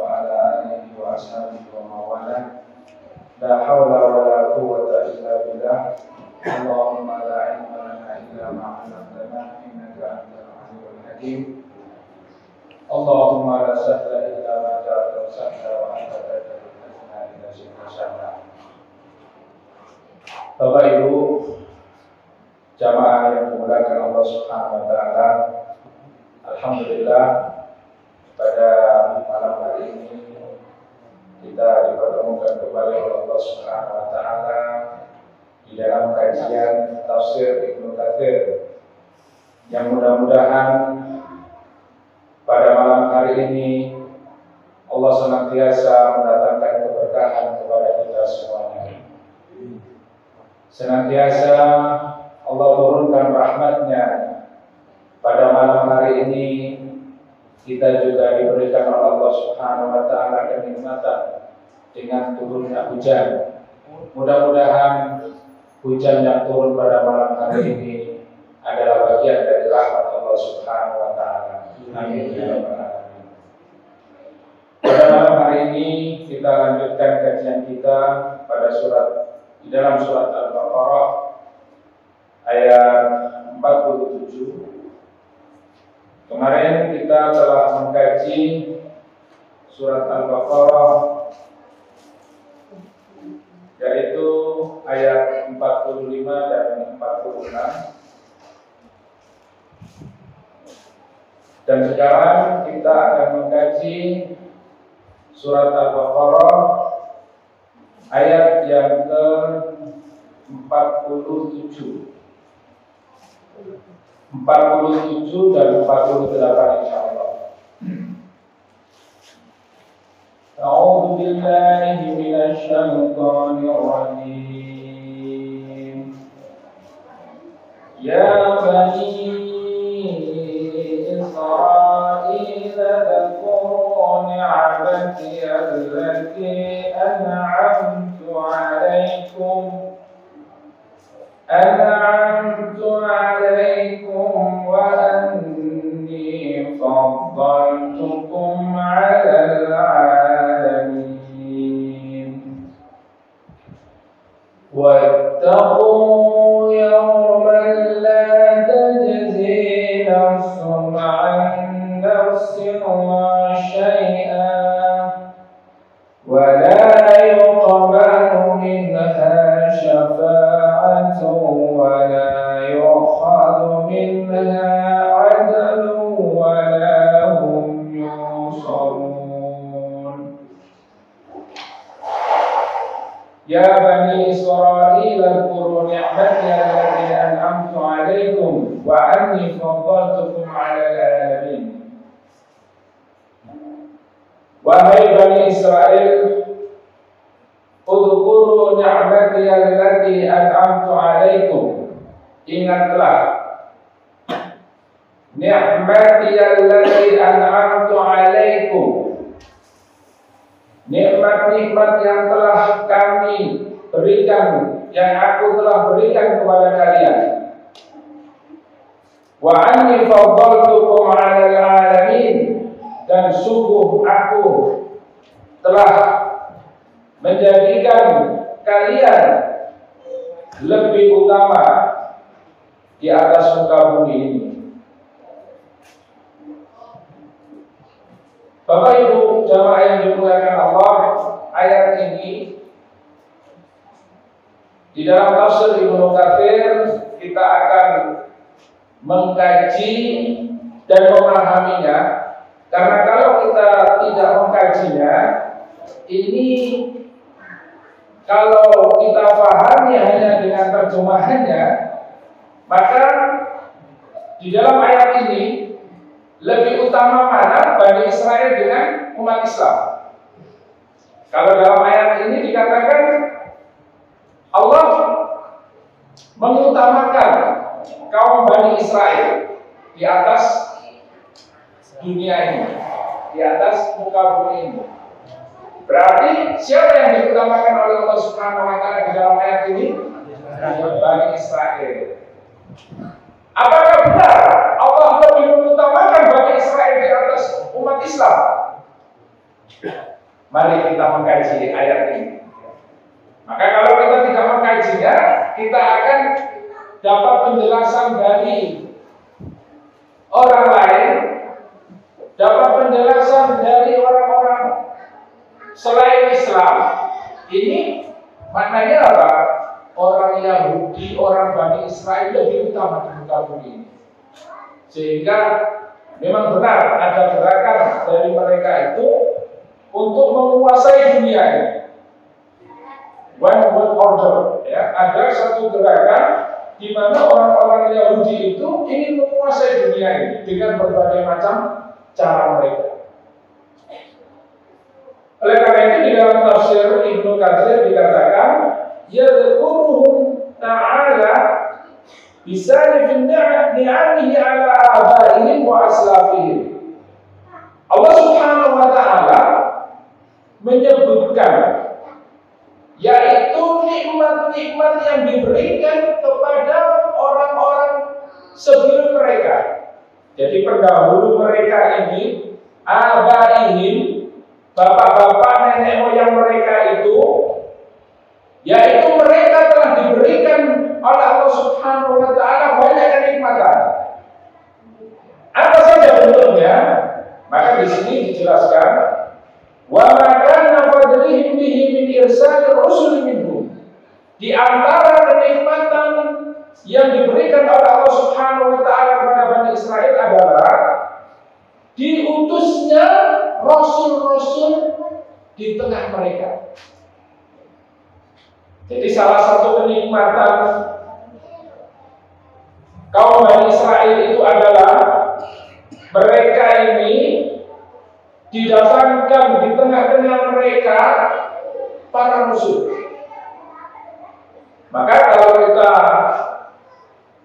وعلى آله وأصحابه ومن والاه لا حول ولا قوة إلا بالله اللهم لا علم لنا إلا ما علمتنا إنك أنت العليم الحكيم اللهم لا سهل إلا ما جعلته سهلا وأنت تجعل الحزن إذا شئت سهلا. Bapak Ibu jamaah yang dimuliakan Allah Subhanahu wa taala, alhamdulillah pada malam hari ini kita dipertemukan kembali oleh Allah Subhanahu wa taala di dalam kajian tafsir Ibnu Katsir yang mudah-mudahan pada malam hari ini Allah senantiasa mendatangkan keberkahan kepada kita semuanya. Senantiasa Allah turunkan rahmat-Nya. Pada malam hari ini kita juga diberikan oleh Allah Subhanahu wa taala kenikmatan dengan turunnya hujan. Mudah-mudahan hujan yang turun pada malam hari ini adalah bagian dari rahmat Allah Subhanahu wa taala. Amin ya rabbal alamin. Pada malam hari ini kita lanjutkan kajian kita pada di dalam surat Al-Baqarah ayat 47. Kemarin kita telah mengkaji surat Al-Baqarah yaitu ayat 45 dan 46. Dan sekarang kita akan mengkaji surat Al-Baqarah ayat yang ke-47. 47 dan 48 insyaallah. A'udzu billahi minasy syaithanir rajim. Ya bani Israil dzkuru ni'mati allati an'amtu 'alaikum وأني فضلتكم على العالمين واتقوا يوما لا تجزي نفس عن نفس شيئا ولا يقبل منها شفاعة ولا يؤخذ منها عدل ولا هم ينصرون. يا بني إسرائيل اذكروا نعمتي التي أنعمت عليكم وأني فضلتكم على العالمين. Wahai Bani Israel, udhkuru ni'mati allati an'amtu 'alaikum. Ingatlah ni'mati allati an'amtu 'alaikum. Nikmat-nikmat yang telah kami berikan, yang aku telah berikan kepada kalian. Wa anni faddaltukum 'alal 'alamin. Dan sungguh aku telah menjadikan kalian lebih utama di atas muka bumi ini. Bapak Ibu jamaah yang dimuliakan Allah, ayat ini di dalam tafsir Ibnu Katsir kita akan mengkaji dan memahaminya. Karena kalau kita tidak mengkajinya, ini kalau kita pahami hanya dengan terjemahannya, maka di dalam ayat ini lebih utama mana Bani Israel dengan umat Islam. Kalau dalam ayat ini dikatakan Allah mengutamakan kaum Bani Israel di atas dunia ini, di atas muka bumi ini. Berarti siapa yang diutamakan oleh Allah Subhanahu wa taala di dalam ayat ini? Bani Israel. Apakah benar Allah lebih mengutamakan Bani Israel di atas umat Islam? Mari kita mengkaji ayat ini. Maka kalau kita tidak mengkajinya, kita akan dapat penjelasan dari orang lain, dapat penjelasan dari orang-orang selain Islam. Ini maknanya apa? Orang Yahudi, orang Bani Israel lebih utama di muka bumi ini. Sehingga memang benar ada gerakan dari mereka itu untuk menguasai dunia ini. One world order, ya, ada satu gerakan di mana orang-orang Yahudi itu ingin menguasai dunia ini dengan berbagai macam cara mereka. Oleh karena itu di dalam tafsir Ibnu Katsir dikatakan, yadhkuruhum ta'ala bisalifin ni'amihi ala abaihim wa aslafihim. Allah Subhanahu wa ta'ala menyebutkan yaitu nikmat-nikmat yang diberikan kepada orang-orang sebelum mereka. Jadi pendahulu mereka ini, abaihim, bapak-bapak nenek moyang mereka itu, yaitu mereka telah diberikan oleh Allah Subhanahu wa ta'ala banyak kenikmatan. Apa saja bentuknya? Maka di sini dijelaskan, wa ma kana fadlihim bihi min irsalir rusul minhum. Di antara kenikmatan yang diberikan oleh Allah Subhanahu wa ta'ala kepada Bani Israel adalah diutusnya rasul-rasul di tengah mereka. Jadi salah satu kenikmatan kaum Bani Israel itu adalah mereka ini didatangkan di tengah-tengah mereka para rasul. Maka kalau kita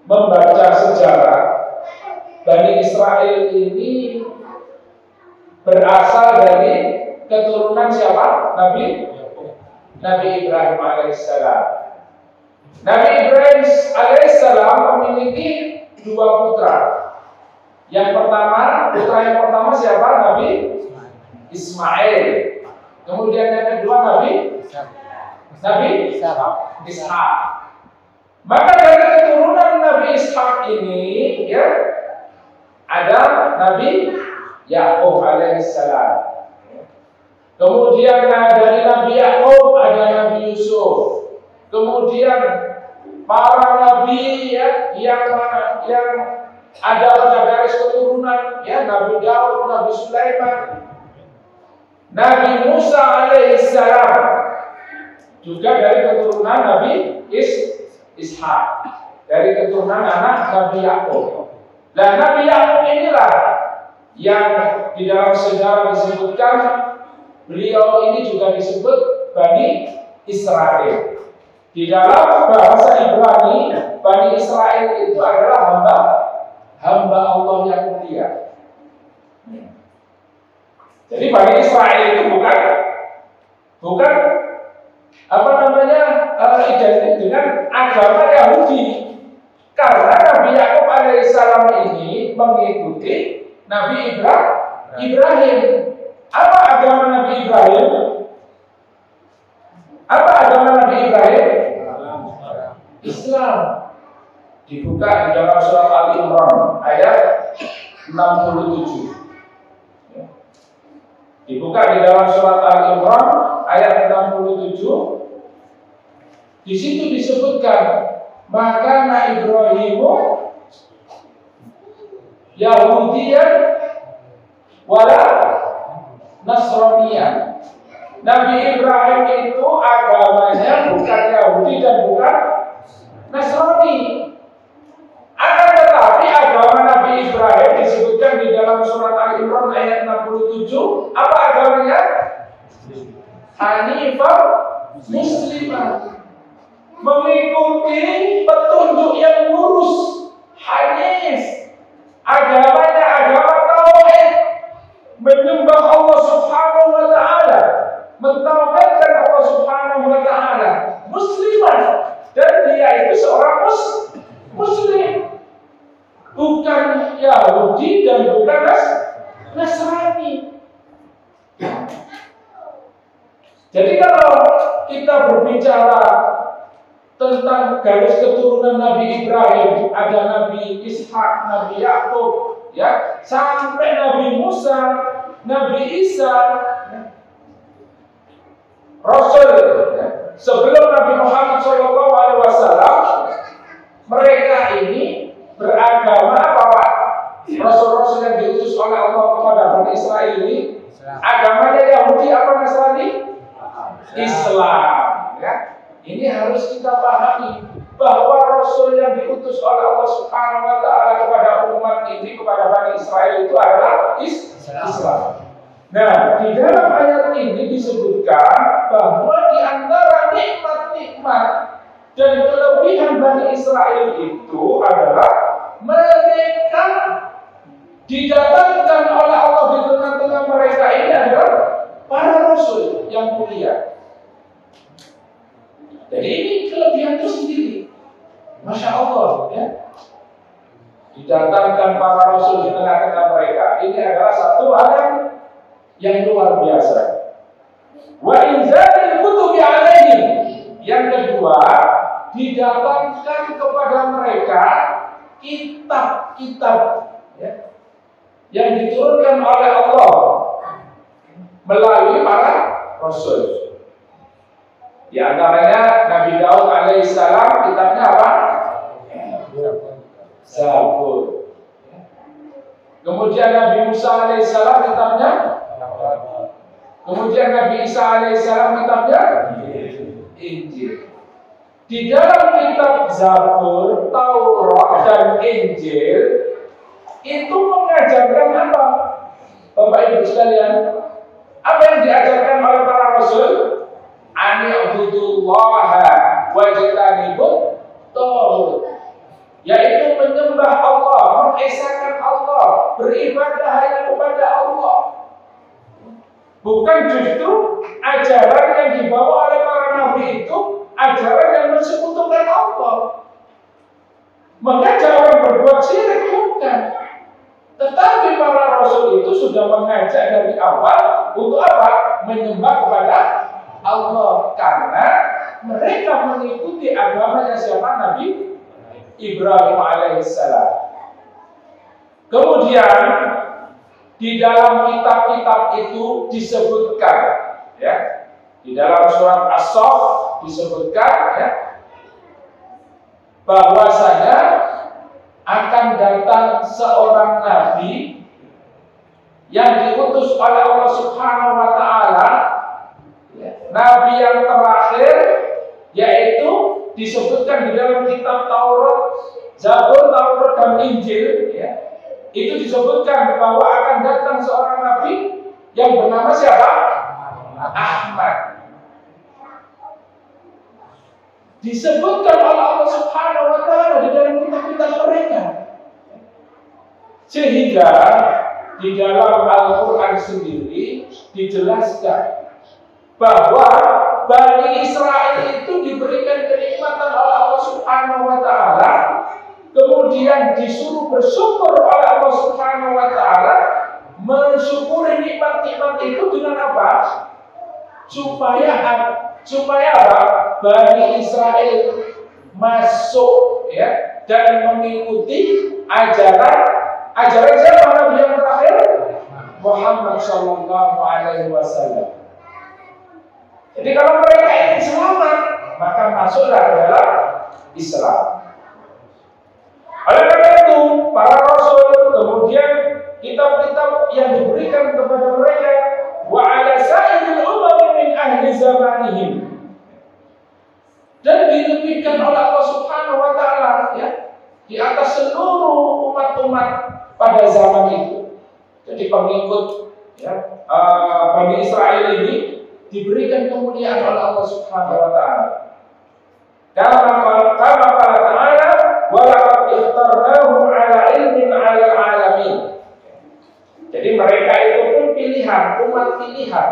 membaca sejarah, Bani Israel ini berasal dari keturunan siapa? Nabi Ibrahim alaihissalam. Nabi Ibrahim alaihissalam memiliki dua putra. Putra yang pertama siapa? Nabi Ismail. Kemudian yang kedua Nabi Ishak. Maka dari keturunan Nabi Ishak ini, ya, ada Nabi Yakub alaihissalam. Kemudian dari Nabi Yakub ada Nabi Yusuf. Kemudian para nabi, ya, yang ada pada garis keturunan, ya, Nabi Daud, Nabi Sulaiman, Nabi Musa alaihissalam, juga dari keturunan Nabi Ishak, dari keturunan anak Nabi Yakub. Nah, Nabi Yakub inilah yang di dalam sejarah disebutkan beliau ini juga disebut Bani Israel. Di dalam bahasa Ibrani, Bani Israel itu adalah hamba Allah yang mulia. Jadi Bani Israel itu bukan identik dengan agama Yahudi, karena Nabi Yakub alaihissalam ini mengikuti Nabi Ibrahim. Apa agama Nabi Ibrahim? Islam. Dibuka di dalam surat Al-Imran ayat 67. Dibuka di dalam surat Al-Imran ayat 67. Di situ disebutkan, maka Ibrahimu Yahudiyan wala Nasraniyan. Nabi Ibrahim itu agamanya bukan Yahudi dan bukan Nasrani. Akan tetapi agama Nabi Ibrahim disebutkan di dalam surat Al-Imran ayat 67. Apa agamanya? Hanifah Muslimah, mengikuti petunjuk yang lurus. Hanif, agamanya agama tauhid, menyembah Allah Subhanahu wa ta'ala, mentauhidkan Allah Subhanahu wa ta'ala, muslimah, dan dia itu seorang muslim, bukan Yahudi dan bukan Nasrani. Jadi kalau kita berbicara tentang garis keturunan Nabi Ibrahim, ada Nabi Ishak, Nabi Yakub, ya, sampai Nabi Musa, Nabi Isa, ya, Rasul, ya, sebelum Nabi Muhammad SAW, mereka ini beragama apa Pak? Rasul-Rasul yang diutus oleh Allah kepada Bani Israel ini, agamanya Yahudi apa Nasrani? Islam, ya. Ini harus kita pahami bahwa Rasul yang diutus oleh Allah Subhanahu wa Ta'ala kepada umat ini, kepada Bani Israel itu adalah Islam. Nah, di dalam ayat ini disebutkan bahwa di antara nikmat-nikmat dan kelebihan Bani Israel itu adalah mereka didatangkan oleh Allah di tengah-tengah mereka ini adalah para Rasul yang mulia. Jadi ini kelebihan itu sendiri, Masya Allah, ya. Didatangkan para Rasul di tengah-tengah mereka. Ini adalah satu hal yang luar biasa. Wa inzalil kutubi alaihim. Yang kedua, didatangkan kepada mereka kitab-kitab, ya, yang diturunkan oleh Allah melalui para Rasul. Di antaranya Nabi Daud alaihissalam kitabnya apa? Zabur. Kemudian Nabi Musa alaihissalam kitabnya? Kemudian Nabi Isa alaihissalam kitabnya? Injil. Di dalam kitab Zabur, Taurat dan Injil itu mengajarkan apa? Bapak Ibu sekalian, apa yang diajarkan oleh para Rasul? Ani'budullaha wajtanibut taghut, yaitu menyembah Allah, mengesahkan Allah, beribadah hanya kepada Allah. Bukan justru ajaran yang dibawa oleh para nabi itu ajaran yang mensekutukan Allah, mengajak orang berbuat syirik, bukan. Tetapi para Rasul itu sudah mengajak dari awal untuk apa? Menyembah kepada Allah, karena mereka mengikuti agamanya siapa? Nabi Ibrahim alaihissalam. Kemudian di dalam kitab-kitab itu disebutkan, ya, di dalam surat As-Saff disebutkan, ya, bahwasanya akan datang seorang nabi yang diutus oleh Allah Subhanahu wa Ta'ala. Nabi yang terakhir, yaitu disebutkan di dalam kitab Taurat, Zabur, Taurat dan Injil, ya, itu disebutkan bahwa akan datang seorang nabi yang bernama siapa? Ahmad. Disebutkan oleh Allah Subhanahu wa Ta'ala di dalam kitab-kitab mereka, sehingga di dalam Al-Quran sendiri dijelaskan bahwa Bani Israel itu diberikan kenikmatan oleh Allah Subhanahu wa Ta'ala, kemudian disuruh bersyukur oleh Allah Subhanahu wa Ta'ala, mensyukuri nikmat-nikmat itu dengan apa? Supaya apa? Bani Israel masuk, ya, dan mengikuti ajaran siapa Nabi yang terakhir? Muhammad sallallahu alaihi wasallam. Jadi kalau mereka ingin selamat, maka masuklah ke dalam Islam. Oleh karena itu, para Rasul, kemudian kitab-kitab yang diberikan kepada mereka, wa ala sa'iril umami min ahli zamanihim, dan dilebihkan oleh Allah Subhanahu wa Ta'ala, ya, di atas seluruh umat-umat pada zaman itu. Jadi pengikut, ya, Bani Israel ini diberikan kemuliaan oleh Allah Subhanahu wa Ta'ala. Kama qala ta'ala, wa laqad ikhtarnahum 'ala ilmin 'ala alamin. Jadi mereka itu pun pilihan, umat pilihan.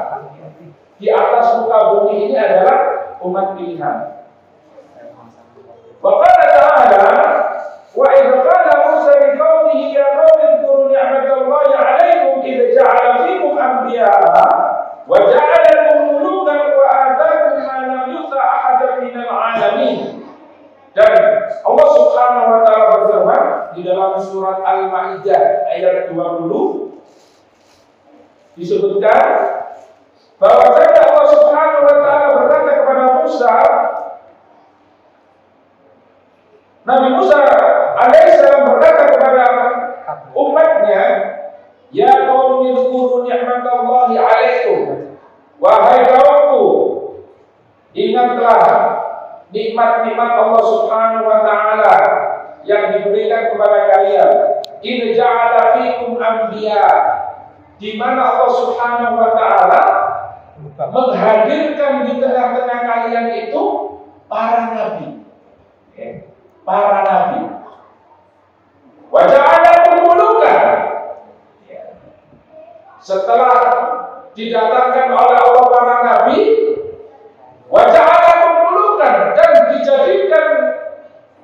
Di atas muka bumi ini adalah umat pilihan. Wa qala ta'ala, wa idh qala Musa liqaumihi ya qaumi dhkuru ni'matallahi 'alaikum idh ja'ala fikum anbiya'a wa ja'alakum mulukan wa disebutkan bahwa Allah Subhanahu wa taala berkata kepada Musa, Nabi Musa alaihissalam berkata kepada umatnya, "Ya qaumi dzkuru ni'matallahi 'alaikum." Wahai kaumku, ingatlah nikmat-nikmat Allah Subhanahu wa taala yang diberikan kepada kalian. In ja'ala fikum anbiya, di mana Allah Subhanahu wa taala menghadirkan di tengah-tengah kalian itu para nabi. Para nabi. Wa ja'alakum mulukan. Setelah didatangkan oleh Allah para nabi, wa ja'alakum mulukan, dan dijadikan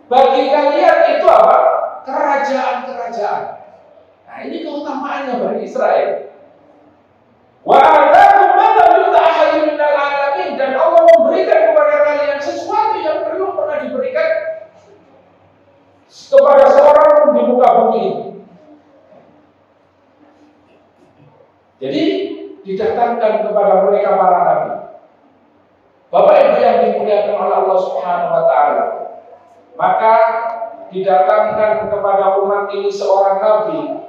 bagi kalian itu apa? Kerajaan-kerajaan. Nah, ini keutamaannya Bani Israel. Wa atakum ma lam yu'ta ahadun minal alamin, dan Allah memberikan kepada kalian sesuatu yang belum pernah diberikan kepada seorang pun di muka bumi ini. Jadi didatangkan kepada mereka para nabi. Bapak Ibu yang dimuliakan oleh Allah Subhanahu wa taala, maka didatangkan kepada umat ini seorang nabi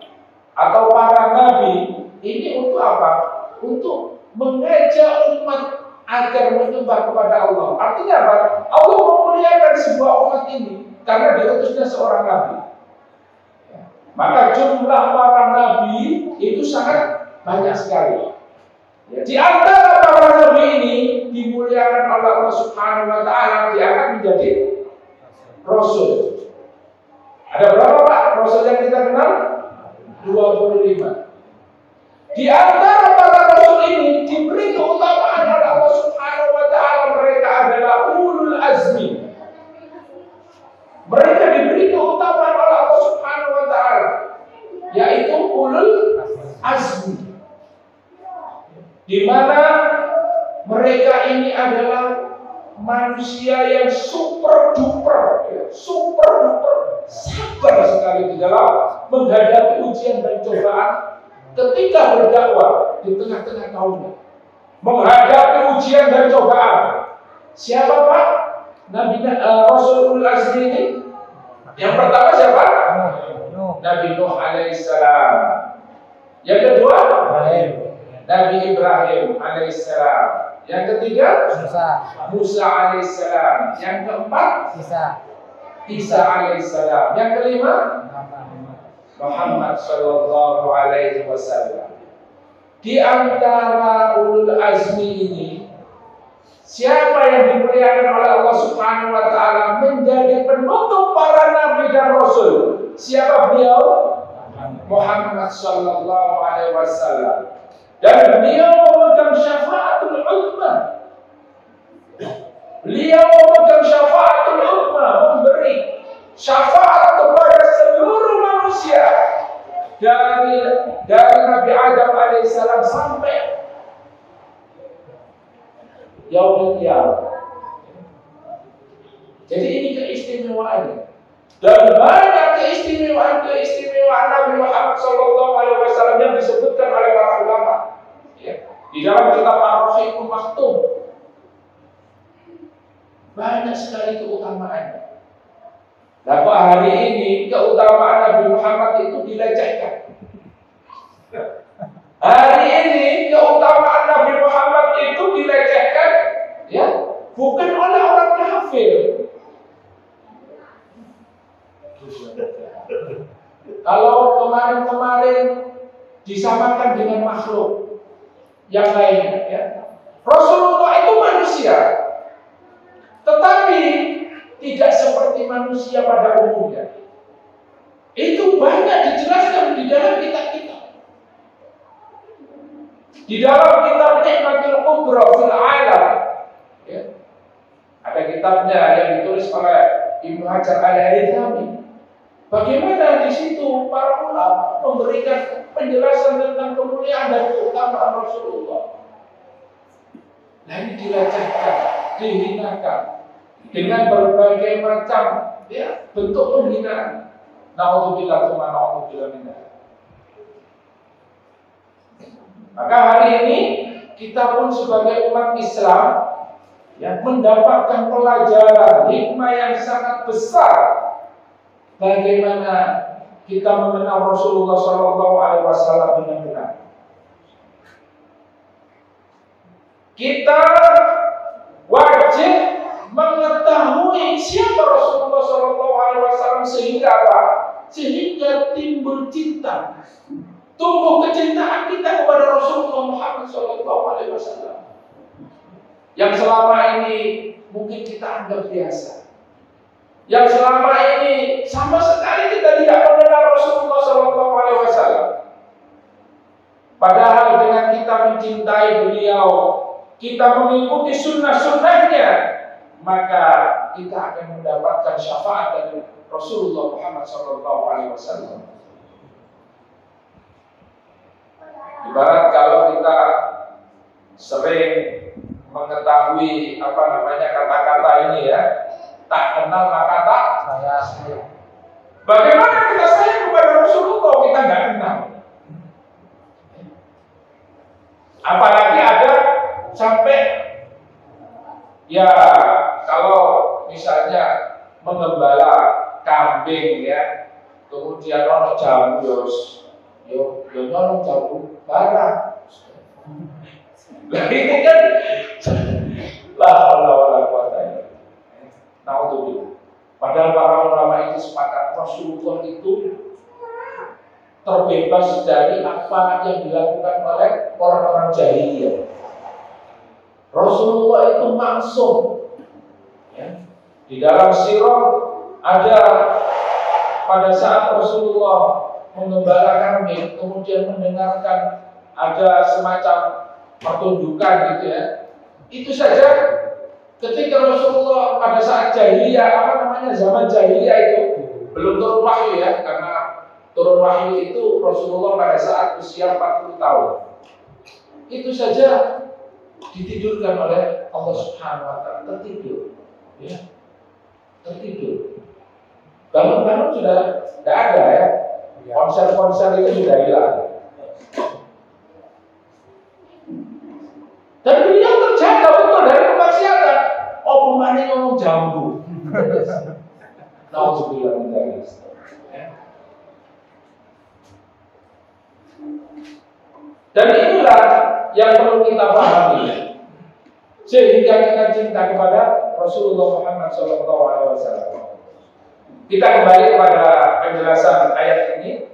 atau para nabi ini untuk apa? Untuk mengajak umat agar menyembah kepada Allah. Artinya apa? Allah memuliakan sebuah umat ini karena diutusnya seorang nabi. Maka jumlah para nabi itu sangat banyak sekali. Di antara para nabi ini dimuliakan oleh Allah Subhanahu wa taala, diangkat menjadi rasul. Ada berapa Pak rasul yang kita kenal? 25. Di antara para rasul ini diberi keutamaan oleh Allah Subhanahu wa taala, mereka adalah ulul azmi. Mereka diberi keutamaan oleh Allah Subhanahu wa taala, yaitu ulul azmi. Di mana mereka ini adalah manusia yang super duper sabar sekali di dalam menghadapi ujian dan cobaan ketika berdakwah di tengah-tengah kaumnya. Menghadapi ujian dan cobaan. Siapa Pak? Nabi Rasulul Azmi ini? Yang pertama siapa? Nabi Nuh alaihissalam. Yang kedua? Nabi Ibrahim alaihissalam. Yang ketiga? Musa alaihissalam. Yang keempat? Isa alaihissalam. Yang kelima? Muhammad sallallahu alaihi wasallam. Di antara ulul azmi ini, siapa yang dimuliakan oleh Allah Subhanahu wa taala menjadi penutup para nabi dan rasul? Siapa beliau? Muhammad sallallahu alaihi wasallam. Dan beliau memegang syafaatul uzma. Beliau memegang syafaatul uzma, memberi syafaat kepada seluruh manusia dari Nabi Adam alaihissalam sampai yaumul qiyamah. Jadi ini keistimewaannya. Dan banyak keistimewaan Nabi Muhammad SAW yang disebutkan oleh para ulama. Ya. Di dalam kitab Ar-Rafiqul Maktum banyak sekali keutamaannya. Nah, kok hari ini keutamaan Nabi Muhammad itu dilecehkan? Hari ini keutamaan Nabi Muhammad itu dilecehkan, ya, bukan oleh orang kafir. Kalau kemarin-kemarin disamakan dengan makhluk yang lainnya, ya. Rasulullah itu manusia, tetapi tidak seperti manusia pada umumnya. Itu banyak dijelaskan di dalam kitab-kitab. Di dalam kitab Ni'matul Kubra fil Alam, ya, ada kitabnya yang ditulis oleh Ibnu Hajar Al-Haythami. Bagaimana di situ para ulama memberikan penjelasan tentang kemuliaan dan keutamaan Rasulullah. Nah, ini dilecehkan, dihinakan dengan berbagai macam, ya, bentuk penghinaan. Na'udzubillah tsumma na'udzubillah minna. Maka hari ini kita pun sebagai umat Islam yang mendapatkan pelajaran hikmah yang sangat besar bagaimana kita mengenal Rasulullah SAW dengan benar. Kita wajib mengetahui siapa Rasulullah SAW sehingga apa? Sehingga timbul cinta, tumbuh kecintaan kita kepada Rasulullah Muhammad SAW yang selama ini mungkin kita anggap biasa, yang selama ini sama sekali kita tidak mengenal Rasulullah SAW. Padahal dengan kita mencintai beliau, kita mengikuti sunnah-sunnahnya, maka kita akan mendapatkan syafaat dari Rasulullah Muhammad SAW. Ibarat kalau kita sering mengetahui kata-kata ini ya, tak kenal maka tak sayang. Bagaimana kita sayang kepada Rasulullah kita nggak kenal? Apalagi ada sampai ya kalau misalnya mengembala kambing ya, kemudian orang jambu yo nyolong jambu barang. Lah ini kan la haula wala quwata illa billah. Naudzubillah. Padahal para ulama itu sepakat Rasulullah itu terbebas dari apa yang dilakukan oleh orang-orang jahiliyah. Rasulullah itu maksum. Ya. Di dalam sirah ada pada saat Rasulullah mengembala kambing, kemudian mendengarkan ada semacam pertunjukan gitu ya. Itu saja ketika Rasulullah pada saat jahiliyah, zaman jahiliyah itu belum turun wahyu ya, karena turun wahyu itu Rasulullah pada saat usia 40 tahun. Itu saja ditidurkan oleh Allah Subhanahu wa taala, tertidur. Ya. Tertidur. Bangun-bangun sudah tidak ada ya. Konser-konser itu sudah hilang. Dan beliau terjaga betul dari kemaksiatan. Oh, pemane ngomong jambu. Nauzubillah min dzalik. Dan inilah yang perlu kita pahami sehingga kita cinta kepada Rasulullah Muhammad SAW. Kita kembali kepada penjelasan ayat ini,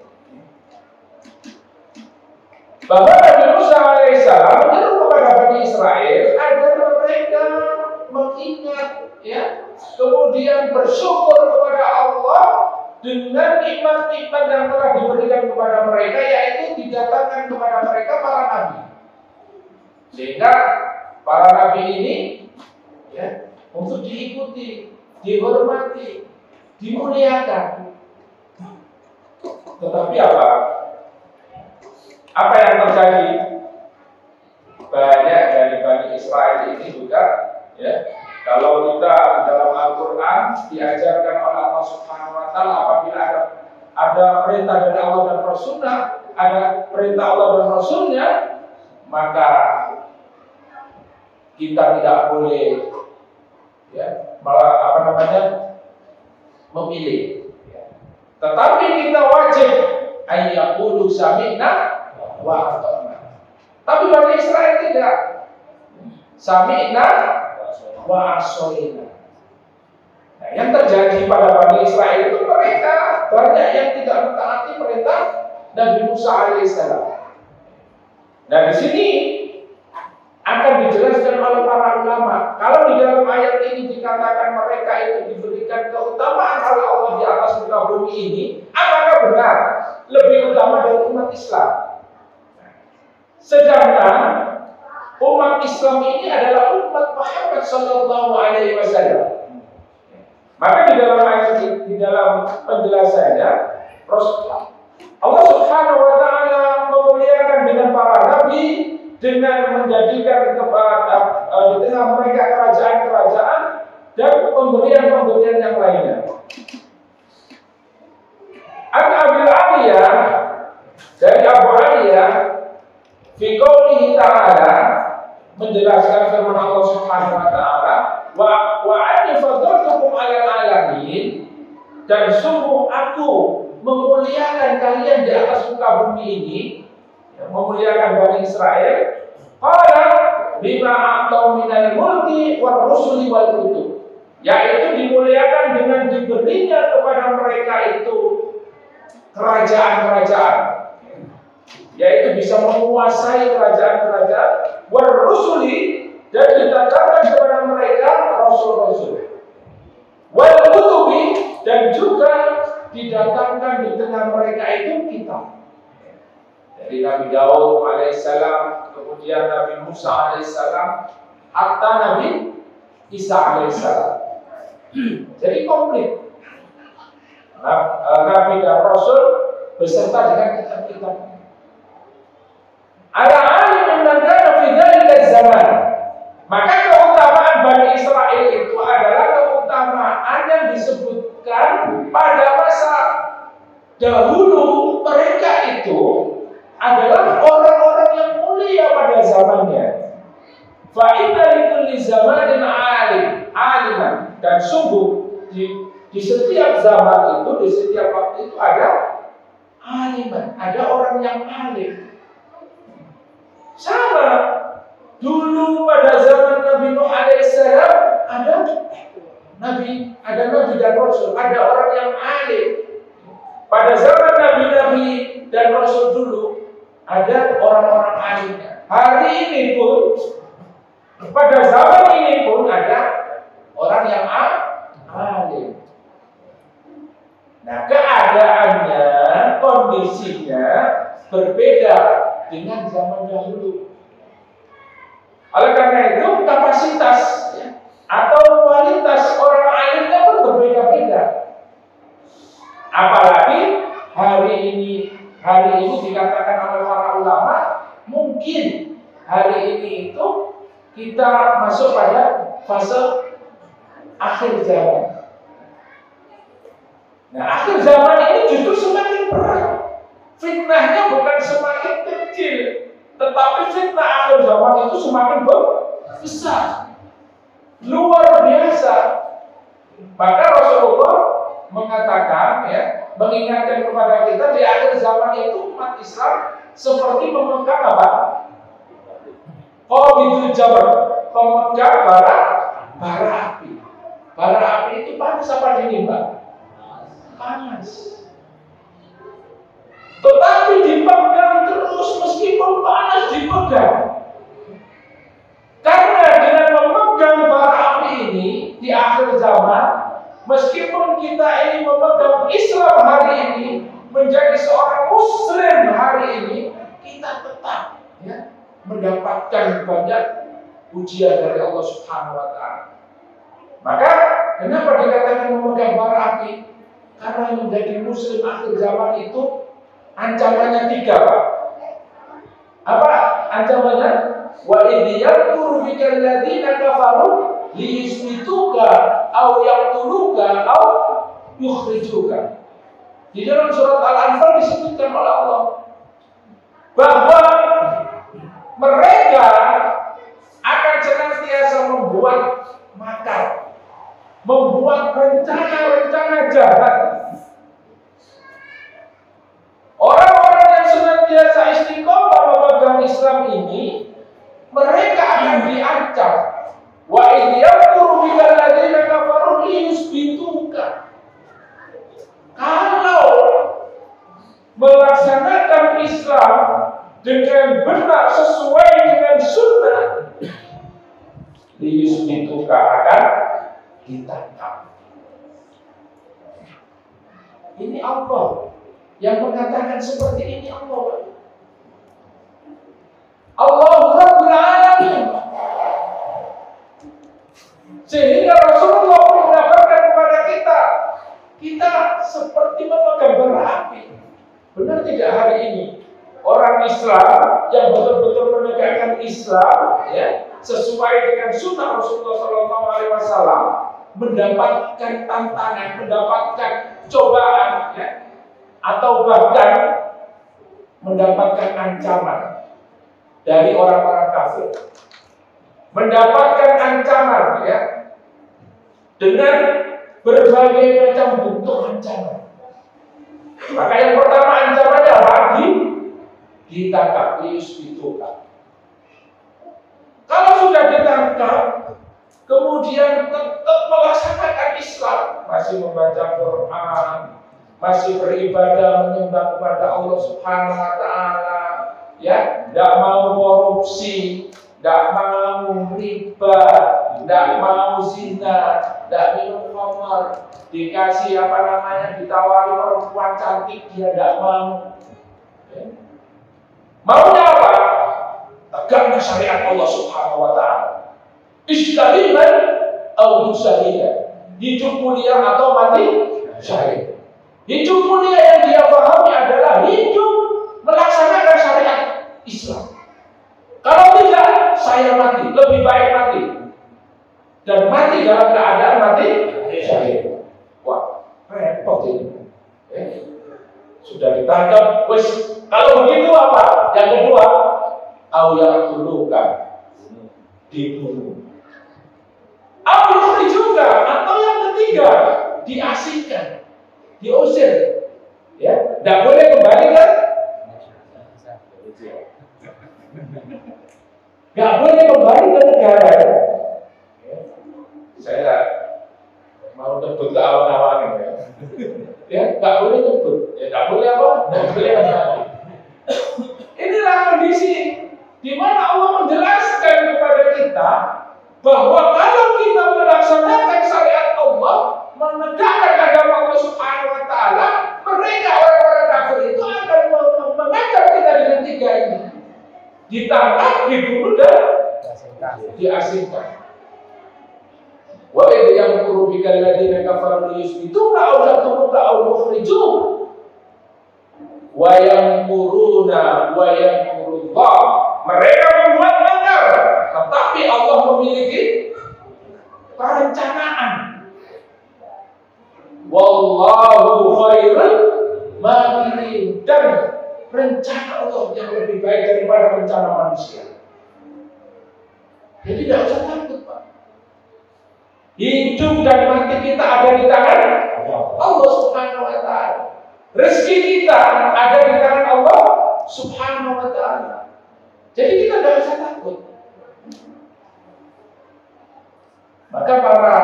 bahwa Nabi Musa alaihissalam menyeru kepada Bani Israel agar mereka mengingat ya, kemudian bersyukur kepada Allah dengan nikmat-nikmat yang telah diberikan kepada mereka, yaitu didatangkan kepada mereka para nabi. Sehingga para nabi ini ya, untuk diikuti, dihormati, dimuliakan. Tetapi apa yang terjadi? Banyak dari Bani Israel ini juga ya, kalau kita dalam Al-Quran diajarkan oleh Allah Subhanahu wa taala, apabila ada perintah dari Allah dan Rasulnya, ada perintah Allah dan Rasulnya, maka kita tidak boleh ya, memilih. Tetapi kita wajib ayyaqulu sami'na wa ata'na. Tapi Bani Israel tidak. Sami'na wa asoina. Nah, yang terjadi pada Bani Israel itu mereka banyak yang tidak mentaati perintah Nabi Musa alaihissalam. Nah, di sini akan dijelaskan oleh para ulama. Kalau di dalam ayat ini dikatakan mereka itu diberikan keutamaan oleh Allah di atas muka bumi ini, apakah benar lebih utama dari umat Islam? Sedangkan umat Islam ini adalah umat Muhammad Sallallahu Alaihi Wasallam. Maka di dalam ayat ini, di dalam penjelasannya, Allah Subhanahu Wa Taala memuliakan dengan para nabi, dengan menjadikan di tengah mereka kerajaan-kerajaan dan pemberian-pemberian yang lainnya. An Abil Aliyah, dari Abu Aliyah, Fi qoulihi ta'ala, menjelaskan firman Allah Subhanahu wa taala, wa anni fadhaltukum 'alal 'alamin, dan sungguh aku memuliakan kalian di atas muka bumi ini, memuliakan Bani Israel. Qala bima a'tau minal mulki war rusuli wal kutub, yaitu dimuliakan dengan diberinya kepada mereka itu kerajaan-kerajaan, yaitu bisa menguasai kerajaan-kerajaan, war rusuli, dan didatangkan kepada mereka rasul-rasul, wal kutubi, dan juga didatangkan di tengah mereka itu kitab. Dari Nabi Daud alaihissalam, kemudian Nabi Musa alaihissalam, hatta Nabi Isa alaihissalam. Jadi komplit. Nabi dan Rasul beserta dengan kitab-kitab. Ala alimin man kana fi dzalika zaman. Maka keutamaan Bani Israel itu adalah keutamaan yang disebutkan pada masa dahulu. Mereka itu adalah orang-orang yang mulia pada zamannya. Fa inna likulli zamanin aliman, dan sungguh di setiap zaman itu, di setiap waktu itu ada aliman, ada orang yang alim. Sama dulu pada zaman Nabi Nuh alaihissalam ada nabi dan rasul, ada orang yang alim. Pada zaman nabi-nabi dan rasul dulu ada orang-orang alimnya. Hari ini pun, pada zaman ini pun ada orang yang alim. Nah, keadaannya, kondisinya berbeda dengan zaman dahulu. Oleh karena itu, kapasitas atau kualitas orang alimnya pun berbeda-beda. Apalagi hari ini dikatakan oleh para ulama, mungkin hari ini itu kita masuk pada fase akhir zaman. Nah, akhir zaman ini justru semakin berat. Fitnahnya bukan semakin kecil, tetapi fitnah akhir zaman itu semakin besar, luar biasa. Maka Rasulullah mengatakan, mengingatkan kepada kita, di akhir zaman itu umat Islam seperti memegang apa? Qabidul jamr, pemegang bara api. Bara api itu panas apa dingin, Pak? Panas. Tetapi dipegang terus meskipun panas dipegang. Karena dengan memegang bara api ini di akhir zaman, meskipun kita ini memegang Islam hari ini, menjadi seorang Muslim hari ini, kita tetap mendapatkan banyak ujian dari Allah Subhanahu wa taala. Maka kenapa dikatakan memegang bara api? Karena menjadi Muslim akhir zaman itu ancamannya 3, Pak. Apa ancamannya? Wa idh yamkuru bikal ladzina kafaru liyusbituka aw yaqtuluka aw yukhrijuka. Di dalam surat Al-Anfal disebutkan oleh Allah bahwa mereka akan senantiasa membuat makar, membuat rencana-rencana jahat. Orang-orang yang senantiasa istiqomah memegang Islam ini, mereka akan diancam. Wa idh yamkuru bikal ladzina kafaru liyusbituka. Kalau melaksanakan Islam dengan benar sesuai dengan sunnah, liyusbituka, akan ditangkap. Ini Allah yang mengatakan seperti ini. Allah Rabbul Alamin. Sehingga Rasulullah mengabarkan kepada kita seperti memegang bara api. Benar tidak hari ini orang Islam yang betul-betul menegakkan Islam sesuai dengan sunnah Rasulullah SAW mendapatkan tantangan, mendapatkan cobaan, atau bahkan mendapatkan ancaman. dari orang-orang kafir, mendapatkan ancaman ya, dengan berbagai macam bentuk ancaman. Maka yang pertama ancamannya apa? Ditangkap, diusbitukan. Kalau sudah ditangkap, kemudian tetap melaksanakan Islam, masih membaca Quran, masih beribadah menyembah kepada Allah Subhanahu wa Ta'ala, ya, tidak mau korupsi, tidak mau riba, tidak mau zina, tidak minum khamar, dikasih ditawari perempuan cantik dia tidak mau. Ya. Maunya apa? Tegaknya syariat Allah Subhanahu wa Ta'ala. Istiqliman atau syahida, hidup mulia atau mati syahid. Hidup mulia yang dia pahami adalah hidup melaksanakan syariat Islam. Kalau tidak, saya mati, lebih baik mati. Dan mati dalam keadaan mati syahid. Wah, repot ini. Sudah ditangkap, wes. Kalau begitu apa? Yang kedua, auyatulukan, dibunuh. juga, atau yang ketiga, diasingkan, diusir. Ya, tidak boleh kembali kan? Nggak boleh kembali ke negara. Saya mau nyebut ke awal-awal ya, nggak boleh nyebut. Ya, nggak boleh apa? Nggak boleh kembali. Inilah kondisi di mana Allah menjelaskan kepada kita bahwa kalau kita melaksanakan syariat Allah, menegakkan agama Allah Subhanahu wa Ta'ala, mereka orang-orang kafir itu akan mengancam kita dengan tiga ini: ditangkap, dibunuh, dan diasingkan. Wa idh yamkuru bika alladziina kafaru liyuthbituka aw yaqtuluka aw yukhrijuka wa yamkuruna wa yamkurullah. Mereka membuat makar, tetapi Allah memiliki perencanaan. Wallahu khairul makirin, dan rencana Allah yang lebih baik daripada rencana manusia. Jadi tidak usah takut, Pak. Hidup dan mati kita ada di tangan Allah Subhanahu wa Ta'ala. Rezeki kita ada di tangan Allah Subhanahu wa Ta'ala. Jadi kita tidak usah takut. Maka para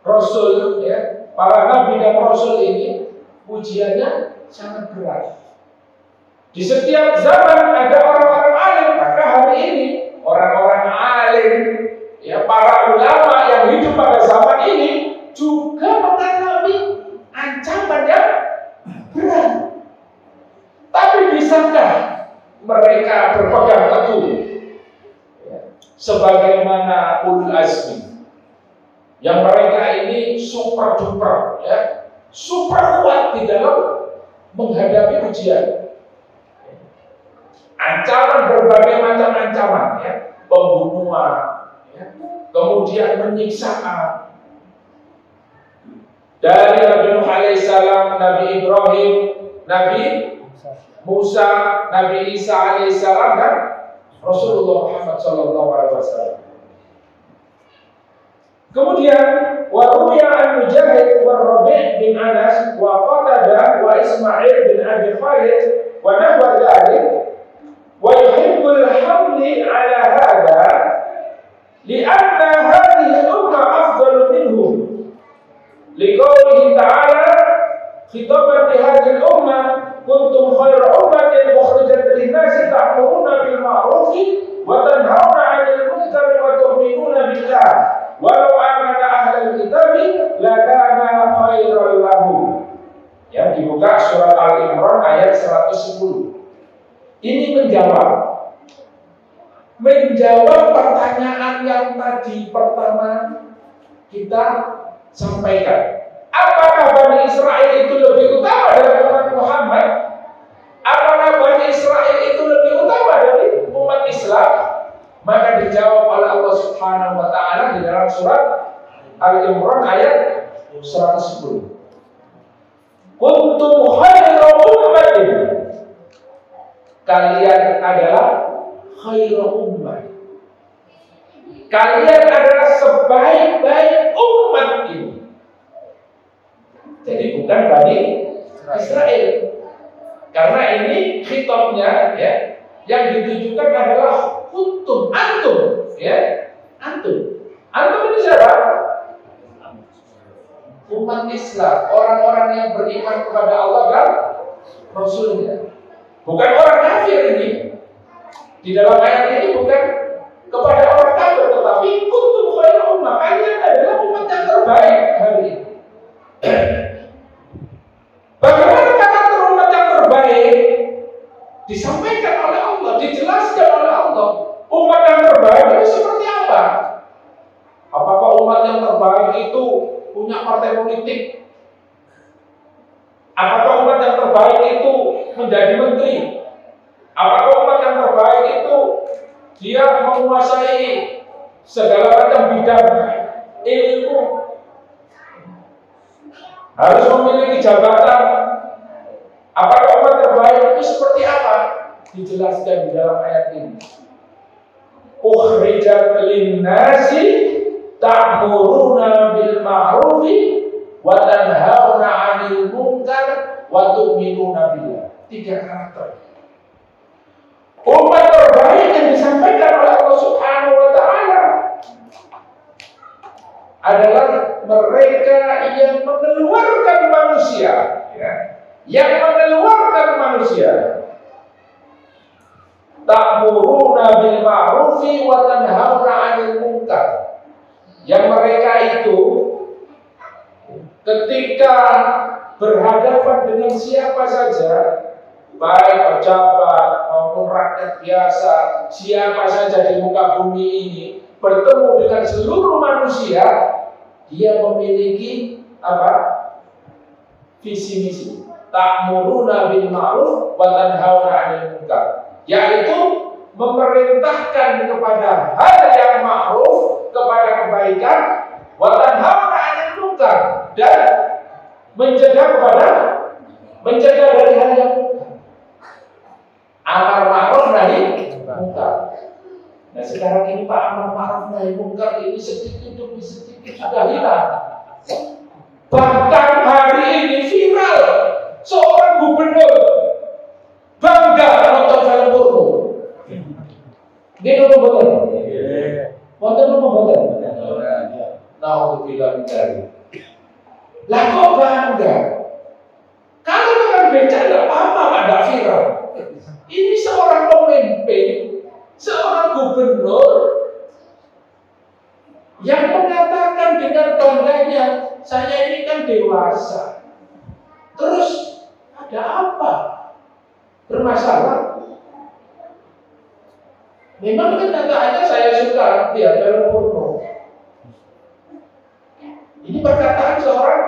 Rasul, ya, para Nabi dan Rasul ini ujiannya sangat berat. Di setiap zaman ada orang-orang alim. Maka hari ini orang-orang alim, ya, para ulama yang hidup pada zaman ini juga mengalami ancaman yang berat. Tapi bisakah mereka berpegang teguh, ya, sebagaimana ulul azmi yang mereka ini super duper, ya, super kuat di dalam menghadapi ujian, ancaman, berbagai macam ancaman, ya, pembunuhan, ya, kemudian penyiksaan dari Nabi Nuh alaihissalam, Nabi Ibrahim, Nabi Musa, Nabi Isa alaihissalam, dan Rasulullah Muhammad sallallahu alaihi wasallam. Kemudian wa ruya an Mujahid wa Rabi' bin Anas wa Qatadah wa Ismail bin Abi Khalid wa nahwa dzalik wa yuhibbul hamli ala hadha li'anna hadhihi al-umma afdalu minhum liqaulihi ta'ala khitaban li hadhihi al-umma kuntum khayra ummatin ukhrijat lin-nasi ta'muruna bil ma'ruf wa tanhauna 'anil munkar wa tu'minuna billah walau amana ahlul kitab lakana khairan lahum. Ya, dibuka surat Al-Imran ayat 110. Ini menjawab pertanyaan yang tadi pertama kita sampaikan. Apakah Bani Israel itu lebih utama dari umat Muhammad? Apakah Bani Israel itu lebih utama dari umat Islam? Maka dijawab oleh Allah Subhanahu wa Ta'ala di dalam surat Al-Imran ayat 110. Kuntum khairu ummatin, kalian adalah khairu ummah. Kalian adalah sebaik-baik umat ini. Jadi bukan Bani Israel. Karena ini khitabnya ya, yang ditujukan adalah kuntum, antum, ya, antum. Antum ini siapa? Umat Islam, orang-orang yang beriman kepada Allah dan Rasulnya. Bukan orang kafir ini. Di dalam ayat ini bukan kepada orang kafir, tetapi kuntum khairu ummah, kalian adalah umat yang terbaik hari ini. Bagaimana karakter umat yang terbaik? Disampaikan oleh Allah, dijelaskan oleh Allah. Umat yang terbaik itu seperti apa? Apakah umat yang terbaik itu punya partai politik? Apakah umat yang terbaik itu menjadi menteri? Apakah umat yang terbaik itu dia menguasai segala macam bidang ilmu, harus memiliki jabatan? Apakah umat terbaik itu seperti apa? Dijelaskan di dalam ayat ini. Ukhrijat lin-nasi ta'muruna bil ma'rufi wa tanhauna 'anil munkar wa tu'minuna billah. 3 karakter. Umat terbaik yang disampaikan oleh Allah Subhanahu wa taala adalah mereka yang mengeluarkan manusia, ya. Yang mengeluarkan manusia. Ta'muruna bil ma'rufi wa tanhauna 'anil munkar. Yang mereka itu ketika berhadapan dengan siapa saja, baik pejabat maupun rakyat biasa, siapa saja di muka bumi ini, bertemu dengan seluruh manusia, dia memiliki apa? Visi misi. Ta'muruna bil ma'ruf wa tanhauna 'anil munkar, yaitu memerintahkan kepada hal yang ma'ruf, kepada kebaikan, wa tanhauna 'anil munkar, dan mencegah dari hal yang munkar. Amar ma'ruf nahi munkar. Nah sekarang ini Pak, amar ma'ruf nahi munkar ini sedikit demi sedikit sudah hilang. Bahkan hari ini viral seorang gubernur bangga nonton film porno. Gitu betul. Betul betul. Nah untuk bilang dari. Lah kok bangga? Kalau dengan becak tidak apa-apa, tidak viral. Ini seorang pemimpin, seorang gubernur yang mengatakan dengan bangganya, saya ini kan dewasa. Terus ada apa? Bermasalah? Memang kenyataannya saya suka dia film porno. Ini perkataan seorang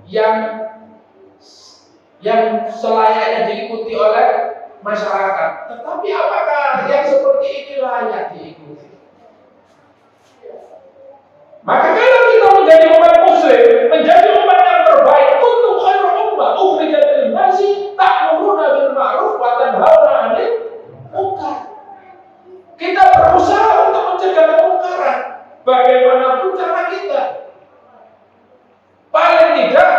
yang selayaknya diikuti oleh masyarakat. Tetapi apakah yang seperti ini layak diikuti? Maka kalau kita menjadi umat muslim, menjadi umat yang terbaik, kuntum khairu ummah ukhrijat lin-nasi ta'muruna bil ma'ruf wa tanhauna 'anil munkar. Kita berusaha untuk mencegah kemungkaran bagaimanapun cara kita. Paling tidak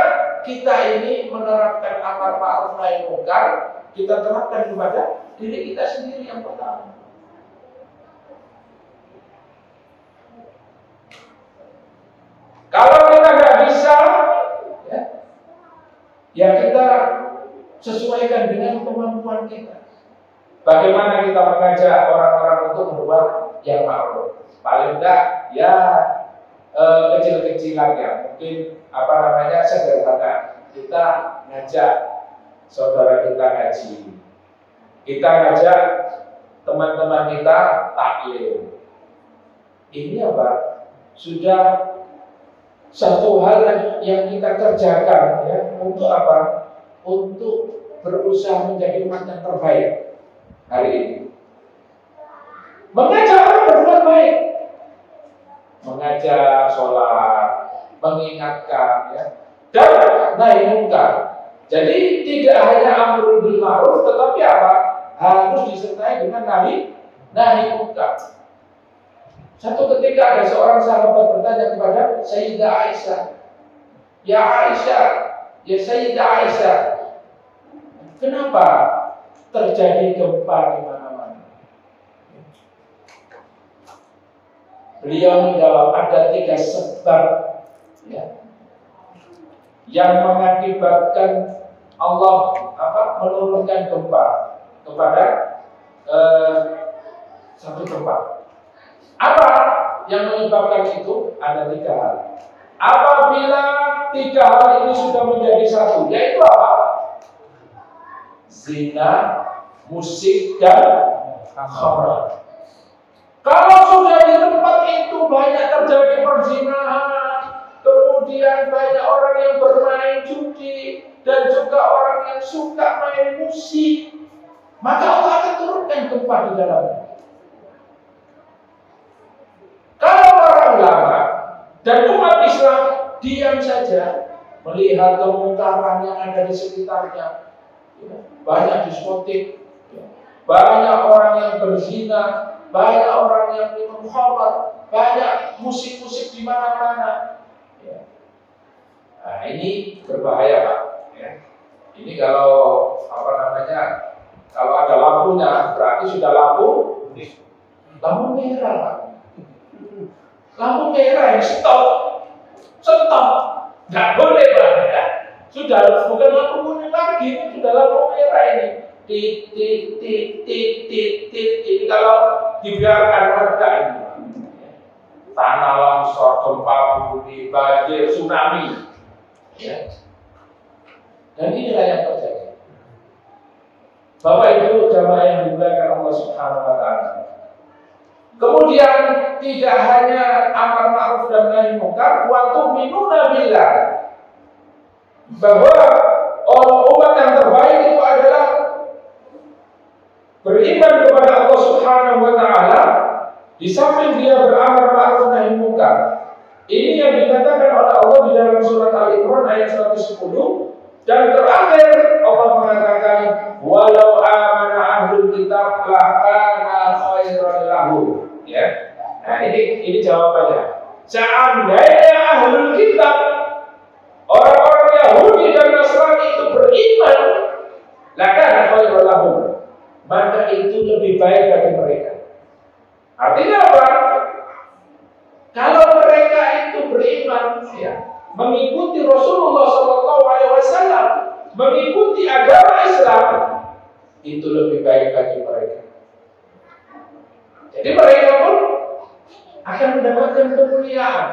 kita ini menerapkan amar ma'ruf nahi munkar, kita terapkan kepada diri kita sendiri yang pertama. Kalau kita nggak bisa, ya kita sesuaikan dengan kemampuan kita. Bagaimana kita mengajak orang-orang untuk berbuat yang ma'ruf? Paling enggak, ya kecil-kecilan ya, mungkin sederhana. Kita ngajak saudara kita ngaji, kita ngajak teman-teman kita taklim. Ini apa? Sudah satu hal yang kita kerjakan ya, untuk apa? Untuk berusaha menjadi umat yang terbaik hari ini. Mengajak orang berbuat baik, mengajak sholat, mengingatkan ya, dan nahi munkar. Jadi tidak hanya amrul bil ma'ruf, tetapi apa? harus disertai dengan nahi munkar. Satu ketika ada seorang sahabat bertanya kepada Sayyidah Aisyah, "Ya Aisyah, ya Sayyidah Aisyah, kenapa terjadi gempa di mana-mana?" Beliau menjawab, ada 3 sebab ya, yang mengakibatkan Allah menurunkan gempa kepada satu tempat. Apa yang menyebabkan itu? Ada 3 hal. Apabila 3 hal ini sudah menjadi satu, yaitu apa? Zina, musik, dan khamr. Kalau sudah di tempat itu banyak terjadi perzinahan, kemudian banyak orang yang bermain judi, dan juga orang yang suka main musik, maka Allah akan turunkan gempa di dalamnya. Kalau para ulama dan umat Islam diam saja melihat kemungkaran yang ada di sekitarnya, banyak diskotik, banyak orang yang berzina, banyak orang yang minum khamar, banyak musik-musik di mana-mana. Nah, ini berbahaya, Pak. Ini kalau kalau ada lampunya berarti sudah lampu merah, Pak. Lampu merah yang stop, nggak boleh, Pak. Ya. Sudah bukan lampu kuning lagi, sudah lampu merah ini. Ini kalau dibiarkan mereka ini, tanah longsor, gempa bumi, banjir, tsunami, ya. Dan inilah yang terjadi. Bapak Ibu jamaah yang dimuliakan Allah Subhanahu wa taala. Kemudian tidak hanya amar ma'ruf dan nahi munkar, wa tu'minuna billah. Bahwa umat yang terbaik itu adalah beriman kepada Allah Subhanahu wa taala, di samping dia beramar ma'ruf nahi munkar. Ini yang dikatakan oleh Allah di dalam surat Al-Imran ayat 110, dan terakhir Allah mengatakan walau amana ahlul kitab lakana khairan lahum. Ya. Nah, ini jawabannya. Seandainya ahlul kitab, orang-orang Yahudi dan Nasrani itu beriman, lakana khairan lahum, maka itu lebih baik bagi mereka. Artinya apa? Kalau mereka itu beriman, ya, mengikuti Rasulullah SAW, mengikuti agama Islam, itu lebih baik bagi mereka. Jadi mereka pun akan mendapatkan kemuliaan.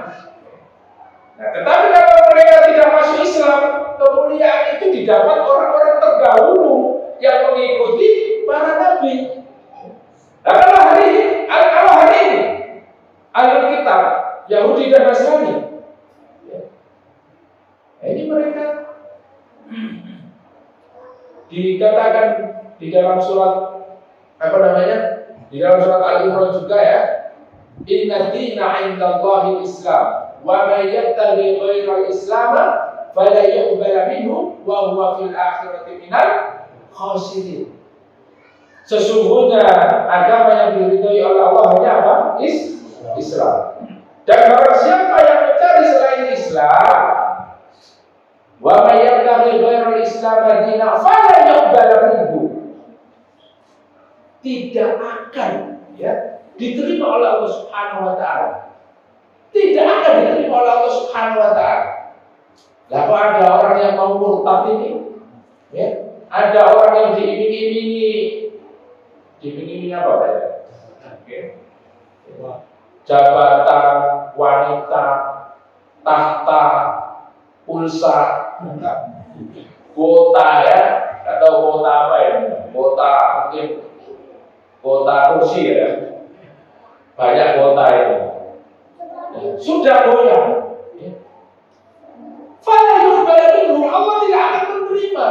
Nah, tetapi kalau mereka tidak masuk Islam, kemuliaan itu didapat orang-orang terdahulu yang mengikuti para nabi. Nah, kalau hari ini ahlul kitab, Yahudi dan Nasrani, ini mereka dikatakan di dalam surat di dalam surat Al-Imran juga, ya, inna dina 'indallahi Islam wa may yattabi ghairal Islam fala yuqbal minhu wa huwa fil akhirati minal khasirin. Sesungguhnya agama yang diridhoi oleh Allah hanya apa? Islam. Dan barang siapa yang mencari selain Islam, wa may yattabi ghairal Islam dinan fala yuqbal minhu, tidak akan, ya, diterima oleh Allah Subhanahu wa taala. Tidak akan diterima oleh Allah Subhanahu wa taala. Lah kok ada orang yang mau murtad ini? Ya, ada orang yang diiming-imingi apa, Pak? Oke. Jabatan, wanita, tahta, pulsa, kuota, ya, atau kuota apa ya? Kuota mungkin kuota kursi, ya. Banyak kuota itu. Sudah goyang. Fala yuqbal minhu, Allah tidak akan menerima.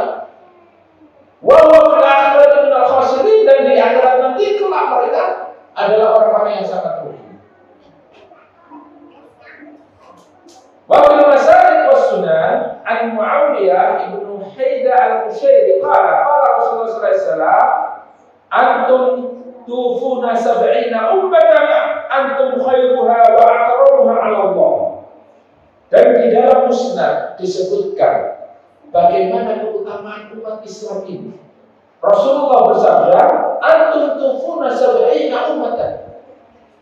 Wa huwa fil akhirati minal khasirin, dan di akhirat nanti kelak mereka adalah orang-orang yang sangat rugi. Wa fil masail was sunan an Muawiyah ibnu Haida al-Qushairi qala Rasulullah sallallahu alaihi wasallam antum tufuna sab'ina ummatan antum khairuha wa akramuha 'ala Allah. Dan di dalam musnad disebutkan bagaimana keutamaan umat Islam ini. Rasulullah bersabda, antum tufuna sab'ina ummatan.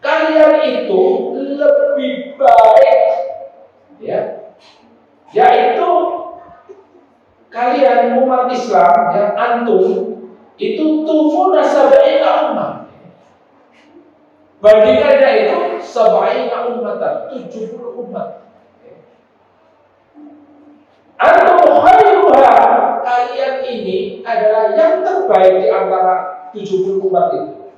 Kalian itu lebih baik, ya, yaitu kalian umat Islam yang antum itu tufuna sab'ina ummah. Bandingannya itu sab'ina ummatan, 70 umat. Antum khairuha, kalian ini adalah yang terbaik di antara 70 umat itu.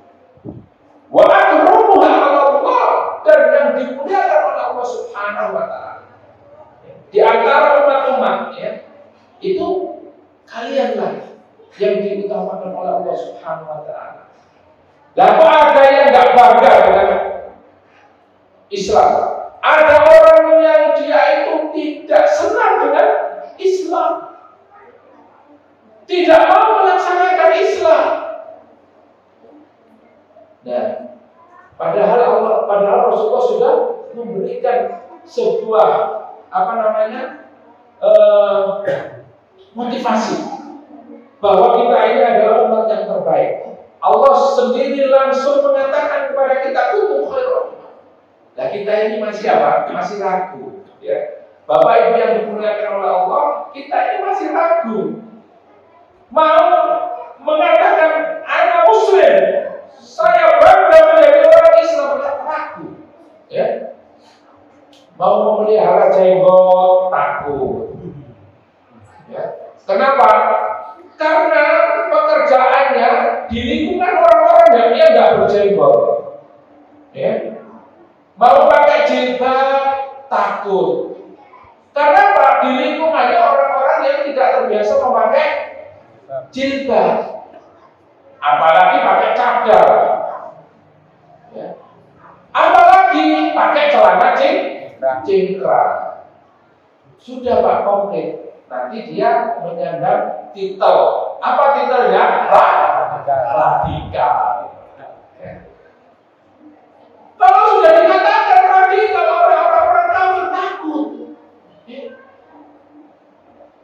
Wa akramuha 'ala Allah, dan yang dimuliakan oleh Allah Subhanahu wa taala. Di antara umat-umat, ya, itu kalianlah yang diutamakan oleh Allah Subhanahu wa taala. Lah kok ada yang enggak bangga dengan Islam? Ada orang yang dia itu tidak senang dengan Islam, tidak mau melaksanakan Islam. Nah, padahal Rasulullah sudah memberikan sebuah motivasi bahwa kita ini adalah umat yang terbaik. Allah sendiri langsung mengatakan kepada kita kuntum khairan. Nah, kita ini masih apa? Masih ragu, ya. Bapak Ibu yang dimuliakan oleh Allah, kita ini masih ragu. Mau mengatakan anak muslim, saya bangga menjadi orang Islam, ragu, ya. Mau memelihara jenggot, takut, ya. Kenapa? Karena pekerjaannya di lingkungan orang-orang yang dia nggak berjenggot, ya. Mau pakai jilbab, takut. Karena apa? Di lingkungannya orang-orang yang tidak terbiasa memakai jilbab, apalagi pakai cadar, ya. Apalagi pakai celana cingkrang. Sudah Pak komplit. Nanti dia menyandang titel. Apa titelnya? Radikal. Ya. Kalau sudah dikatakan radikal, orang-orang kafir takut. Ya.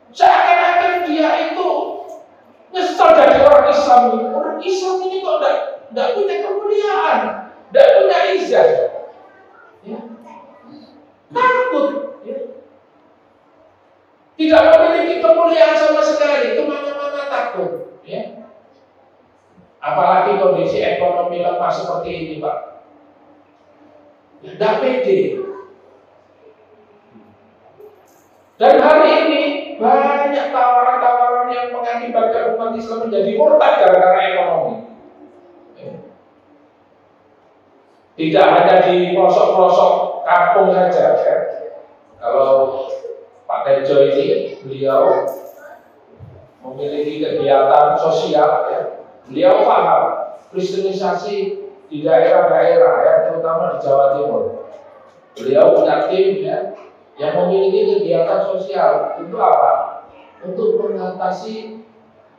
Seakan-akan dia itu nyesal jadi orang Islam. Orang Islam ini kok tidak punya kemuliaan, tidak punya izah. Ya. Takut. Ya. Tidak memiliki kemuliaan sama sekali, kemana-mana takut, ya. Apalagi kondisi ekonomi lemah seperti ini, Pak. Tidak pede. Dan hari ini banyak tawaran-tawaran yang mengakibatkan umat Islam menjadi murtad gara-gara ekonomi. Ya. Tidak hanya di pelosok-pelosok kampung saja, ya. Kalau Pak Tejo ini, beliau memiliki kegiatan sosial, ya. Beliau paham kristenisasi di daerah-daerah, ya, terutama di Jawa Timur. Beliau punya tim, ya, yang memiliki kegiatan sosial. Untuk apa? Untuk mengatasi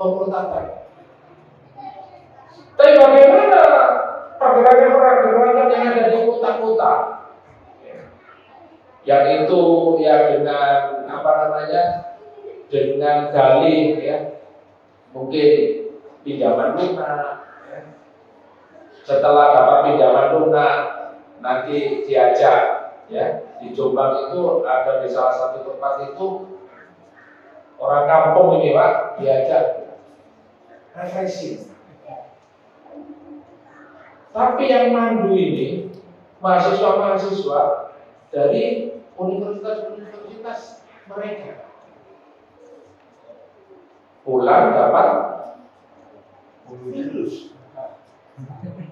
pemurtadan. Tapi bagaimana pergerakan-pergerakan yang ada di kota-kota? Yang itu ya dengan dengan dalih, ya, mungkin pinjaman lunak, ya. Setelah dapat pinjaman lunak, nanti diajak, ya, di Jombang itu ada di salah satu tempat itu orang kampung ini Pak diajak refreshing. Tapi yang mandu ini mahasiswa-mahasiswa dari universitas-universitas mereka. Pulang dapat virus,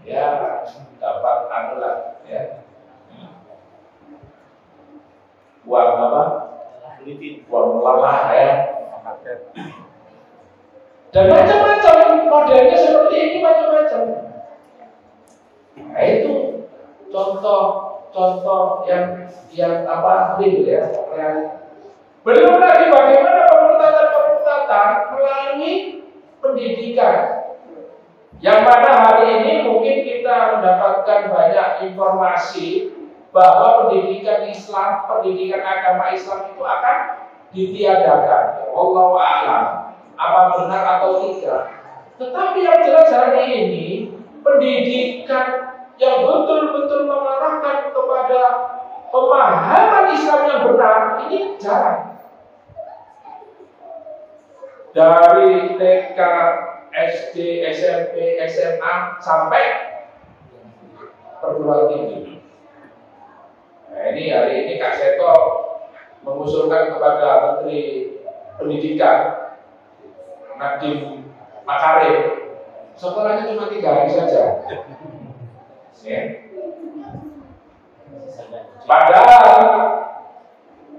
ya, dapat anulah, ya, uang apa? Uang lelah, ya. Dan macam-macam modelnya seperti ini, macam-macam. Nah, itu contoh yang real, ya, real. Belum lagi bagaimana pemurtadan melalui pendidikan. Yang mana hari ini mungkin kita mendapatkan banyak informasi bahwa pendidikan Islam, pendidikan agama Islam itu akan ditiadakan. Wallahu a'lam, apa benar atau tidak. Tetapi yang jelas hari ini pendidikan yang betul-betul mengarahkan kepada pemahaman Islam yang benar ini jarang. Dari TK, SD, SMP, SMA sampai perguruan tinggi. Nah, ini hari ini Kak Seto mengusulkan kepada Menteri Pendidikan Nadiem Makarim, sekolahnya cuma 3 hari saja. Ya. Padahal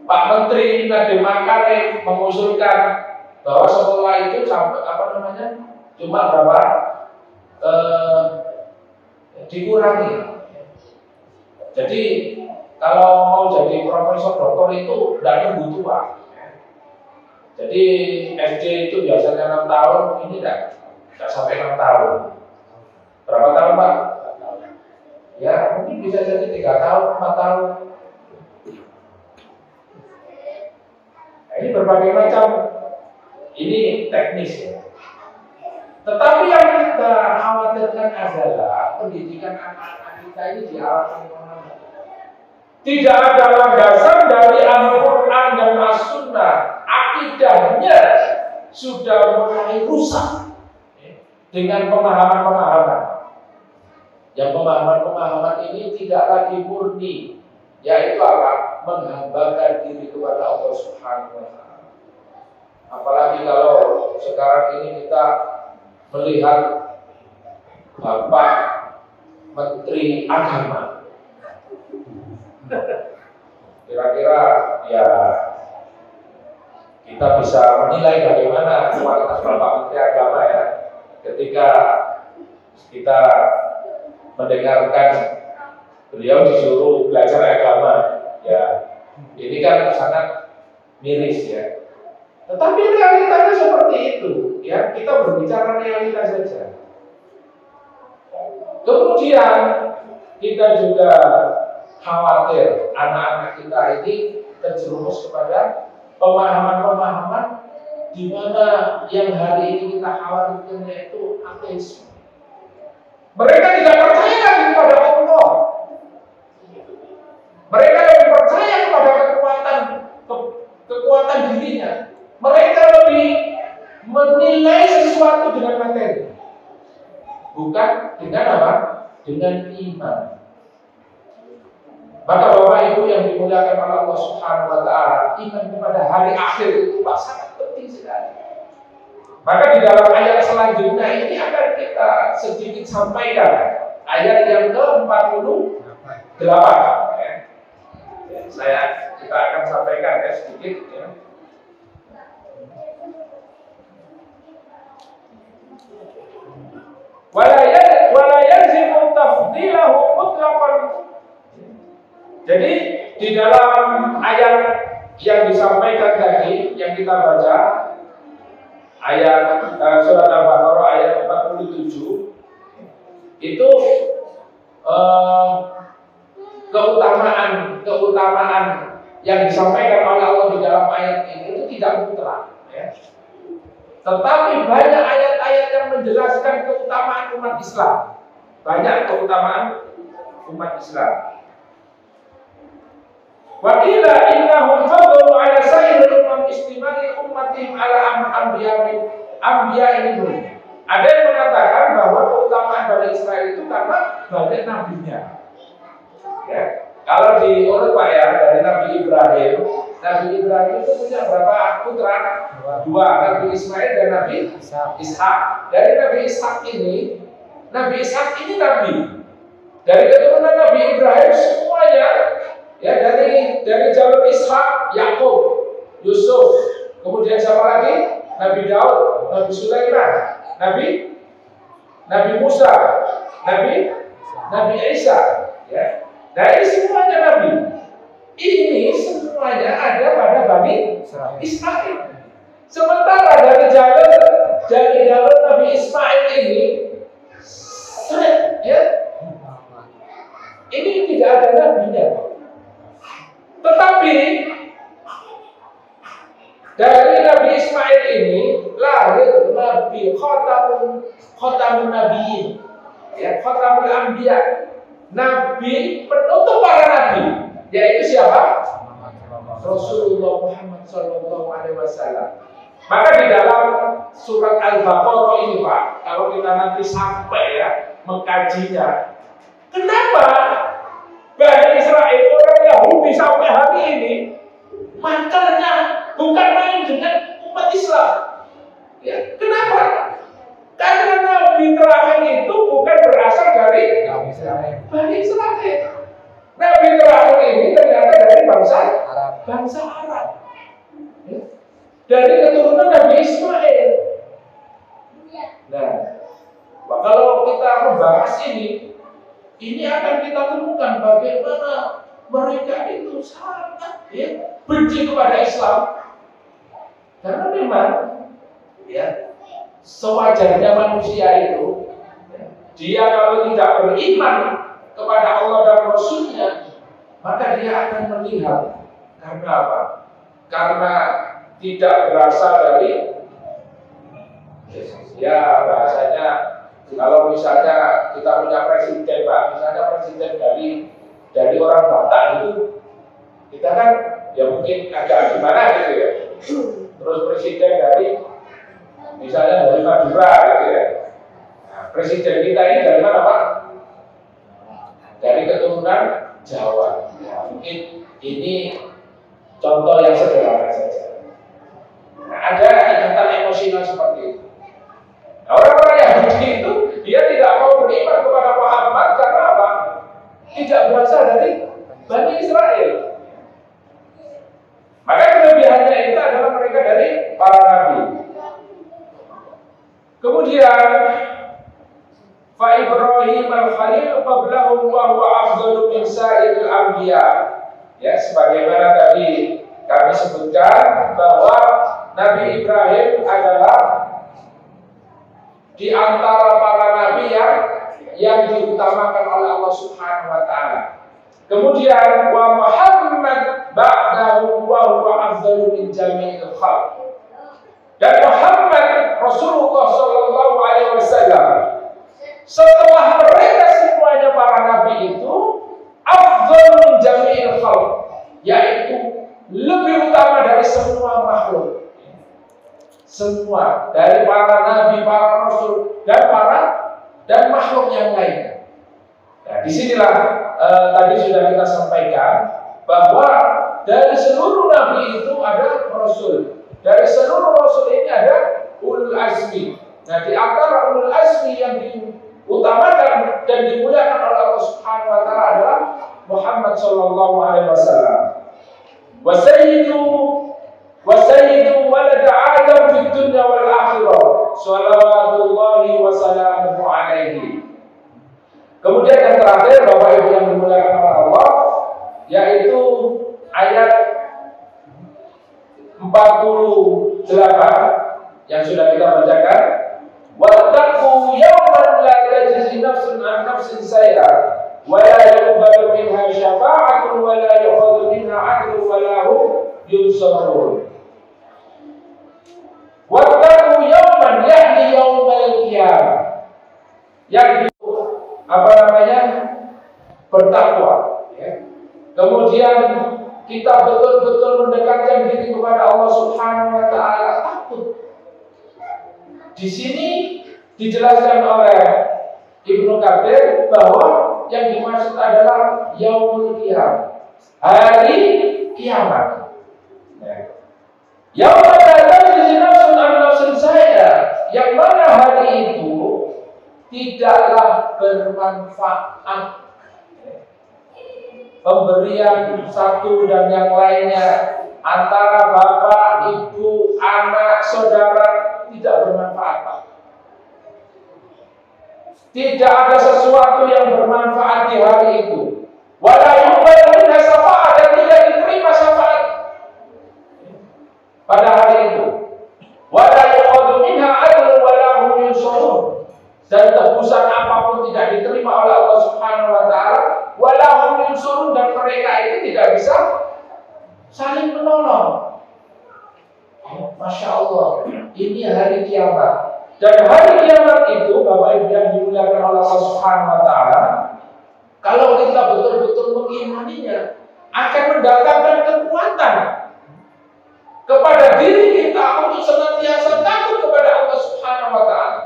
Pak Menteri Nadiem Makarim mengusulkan bahwa sekolah itu sampai cuma berapa dikurangi. Jadi kalau mau jadi profesor doktor itu tidak nunggu tua. Jadi SD itu biasanya 6 tahun, ini tidak sampai 6 tahun. Berapa tahun Pak? Ya mungkin bisa jadi 3 tahun, 4 tahun. Nah, ini berbagai macam. Ini teknis ya. Tetapi yang kita khawatirkan adalah pendidikan anak-anak kita ini diarahkan kemana? Tidak ada landasan dari Al-Quran dan As-Sunnah. Akidahnya sudah mulai rusak dengan pemahaman-pemahaman. Yang pemahaman-pemahaman ini tidak lagi murni, yaitu apa? Menghambakan diri kepada Allah Subhanahu wa Ta'ala. Apalagi kalau sekarang ini kita melihat Bapak Menteri Agama, kira-kira ya kita bisa menilai bagaimana kualitas Bapak Menteri Agama ya, ketika kita mendengarkan beliau disuruh belajar agama, ya ini kan sangat miris ya. Tetapi realitanya seperti itu, ya kita berbicara realita saja. Kemudian kita juga khawatir anak-anak kita ini terjerumus kepada pemahaman-pemahaman di mana yang hari ini kita khawatirkan yaitu ateisme. Mereka tidak percaya lagi kepada Allah. Mereka lebih percaya kepada kekuatan dirinya. Mereka lebih menilai sesuatu dengan materi, bukan dengan apa? Dengan iman. Maka Bapak Ibu yang dimuliakan oleh Allah Subhanahu wa Ta'ala, iman kepada hari akhir itu sangat penting sekali. Maka di dalam ayat selanjutnya ini akan kita sedikit sampaikan ayat yang ke-48 ya. Kita akan sampaikan ya sedikit ya. Walayazimu tafdilahu mutlaqan. Jadi di dalam ayat yang disampaikan tadi yang kita baca, ayat surat Al-Baqarah ayat 47 itu keutamaan yang disampaikan oleh Allah di dalam ayat ini itu tidak mutlak ya. Tetapi banyak ayat-ayat yang menjelaskan keutamaan umat Islam. Banyak keutamaan umat Islam. Wa qila innahum fadlu ala sayyidil umam istimali ummatihim ala anbiya ini dulu. Ada yang mengatakan bahwa keutamaan Bani Israel itu karena banyak nabinya. Ya. Kalau diurut Pak ya, dari Nabi Ibrahim itu punya berapa putra? 2, Nabi Ismail dan Nabi Ishak. Dari Nabi Ishak ini nabi. Dari keturunan Nabi Ibrahim semuanya ya, dari jalur Ishak, Yakub, Yusuf, kemudian siapa lagi? Nabi Daud, Nabi Sulaiman, Nabi Musa, Nabi Isa, ya. Dari semuanya nabi. Ini semuanya ada pada Bani Israel. Sementara dari jalur Nabi Ismail ini Seret, ya. Ini tidak ada nabinya. Tetapi dari Nabi Ismail ini lahir Nabi Khotamun Nabiin, ya, Khotamul Anbiya, Nabi penutup para nabi, yaitu siapa? Rasulullah Muhammad Sallallahu Alaihi Wasallam. Maka di dalam surat Al-Baqarah ini, Pak, kalau kita nanti sampai ya mengkajinya, kenapa Bani Israel orang Yahudi sampai hari ini makarnya bukan main dengan umat Islam? Ya, kenapa? Karena Nabi terakhir itu bukan berasal dari Bani Israel. Nabi terakhir ini ternyata dari bangsa Arab. Ya. Dari keturunan Nabi Ismail. Nah, kalau kita membahas ini akan kita temukan bagaimana mereka itu sangat benci kepada Islam. Karena memang ya sewajarnya manusia itu dia kalau tidak beriman kepada Allah dan Rasulnya, maka dia akan melihat karena apa? Karena tidak berasal dari ya bahasanya kalau misalnya kita punya presiden, Pak, misalnya presiden dari orang Batak itu, kita kan ya mungkin agak gimana gitu ya. Terus presiden dari misalnya dari Madura gitu ya. Nah, presiden kita ini dari mana, Pak? Dari keturunan Jawa. Ya, mungkin ini contoh yang sederhana saja. Nah, ada ikatan emosional seperti itu. Nah, orang-orang Yahudi itu dia tidak mau beriman kepada Muhammad karena apa? Tidak berasal dari Bani Israel. Maka kelebihannya itu adalah mereka dari para nabi. Kemudian fa Ibrahim al-Khalil qablahu wa huwa afdalu min sa'iril anbiya. Ya, sebagaimana tadi kami sebutkan bahwa Nabi Ibrahim adalah di antara para nabi yang diutamakan oleh Allah Subhanahu wa taala. Kemudian wa Muhammad ba'dahu wa huwa afdalu min jami'il khalq. Dan Muhammad Rasulullah sallallahu alaihi wasallam setelah mereka semuanya para nabi itu afdalu min jami'il khalq, yaitu lebih utama dari semua makhluk. Semua dari para nabi, para rasul dan makhluk yang lainnya. Nah, disinilah tadi sudah kita sampaikan bahwa dari seluruh nabi itu ada rasul. Dari seluruh rasul ini ada ulul azmi. Nah, di antara ulul azmi yang diutamakan dan dimuliakan oleh Allah Subhanahu wa taala adalah Muhammad sallallahu alaihi wasallam. Wa sayyidu walad Adam fid dunya wal akhirah. Shalawatullahi wa salamuhu alaihi. Kemudian yang terakhir Bapak Ibu yang dimuliakan oleh Allah, yaitu ayat 48 yang sudah kita bacakan. Wattaqu yawman la tajzi nafsun an nafsin shay'an wa la yuqbalu minha syafa'atun wa la yu'khadhu minha 'adlun wa la hum yunsarun. Wattaqu yawman ya'ni yaumal qiyamah. Yang bertakwa, ya. Kemudian kita betul-betul mendekatkan diri kepada Allah Subhanahu wa taala, takut. Di sini dijelaskan oleh Ibnu Katsir bahwa yang dimaksud adalah yaumul qiyamah, hari kiamat. Yaumul qiyamah yang mana hari itu tidaklah bermanfaat pemberian satu dan yang lainnya antara bapak, ibu, anak, saudara tidak bermanfaat. Tidak ada sesuatu yang bermanfaat di hari itu. Wala yuqbalu minha syafa'ah, dan tidak diterima syafaat pada hari itu. Wala yuqadu minha 'adlun wala hum yunsarun, dan tebusan apapun tidak kiamat. Dan hari kiamat itu, Bapak Ibu yang dimuliakan oleh Allah Subhanahu wa taala, kalau kita betul-betul mengimaninya, akan mendatangkan kekuatan kepada diri kita untuk senantiasa takut kepada Allah Subhanahu wa taala.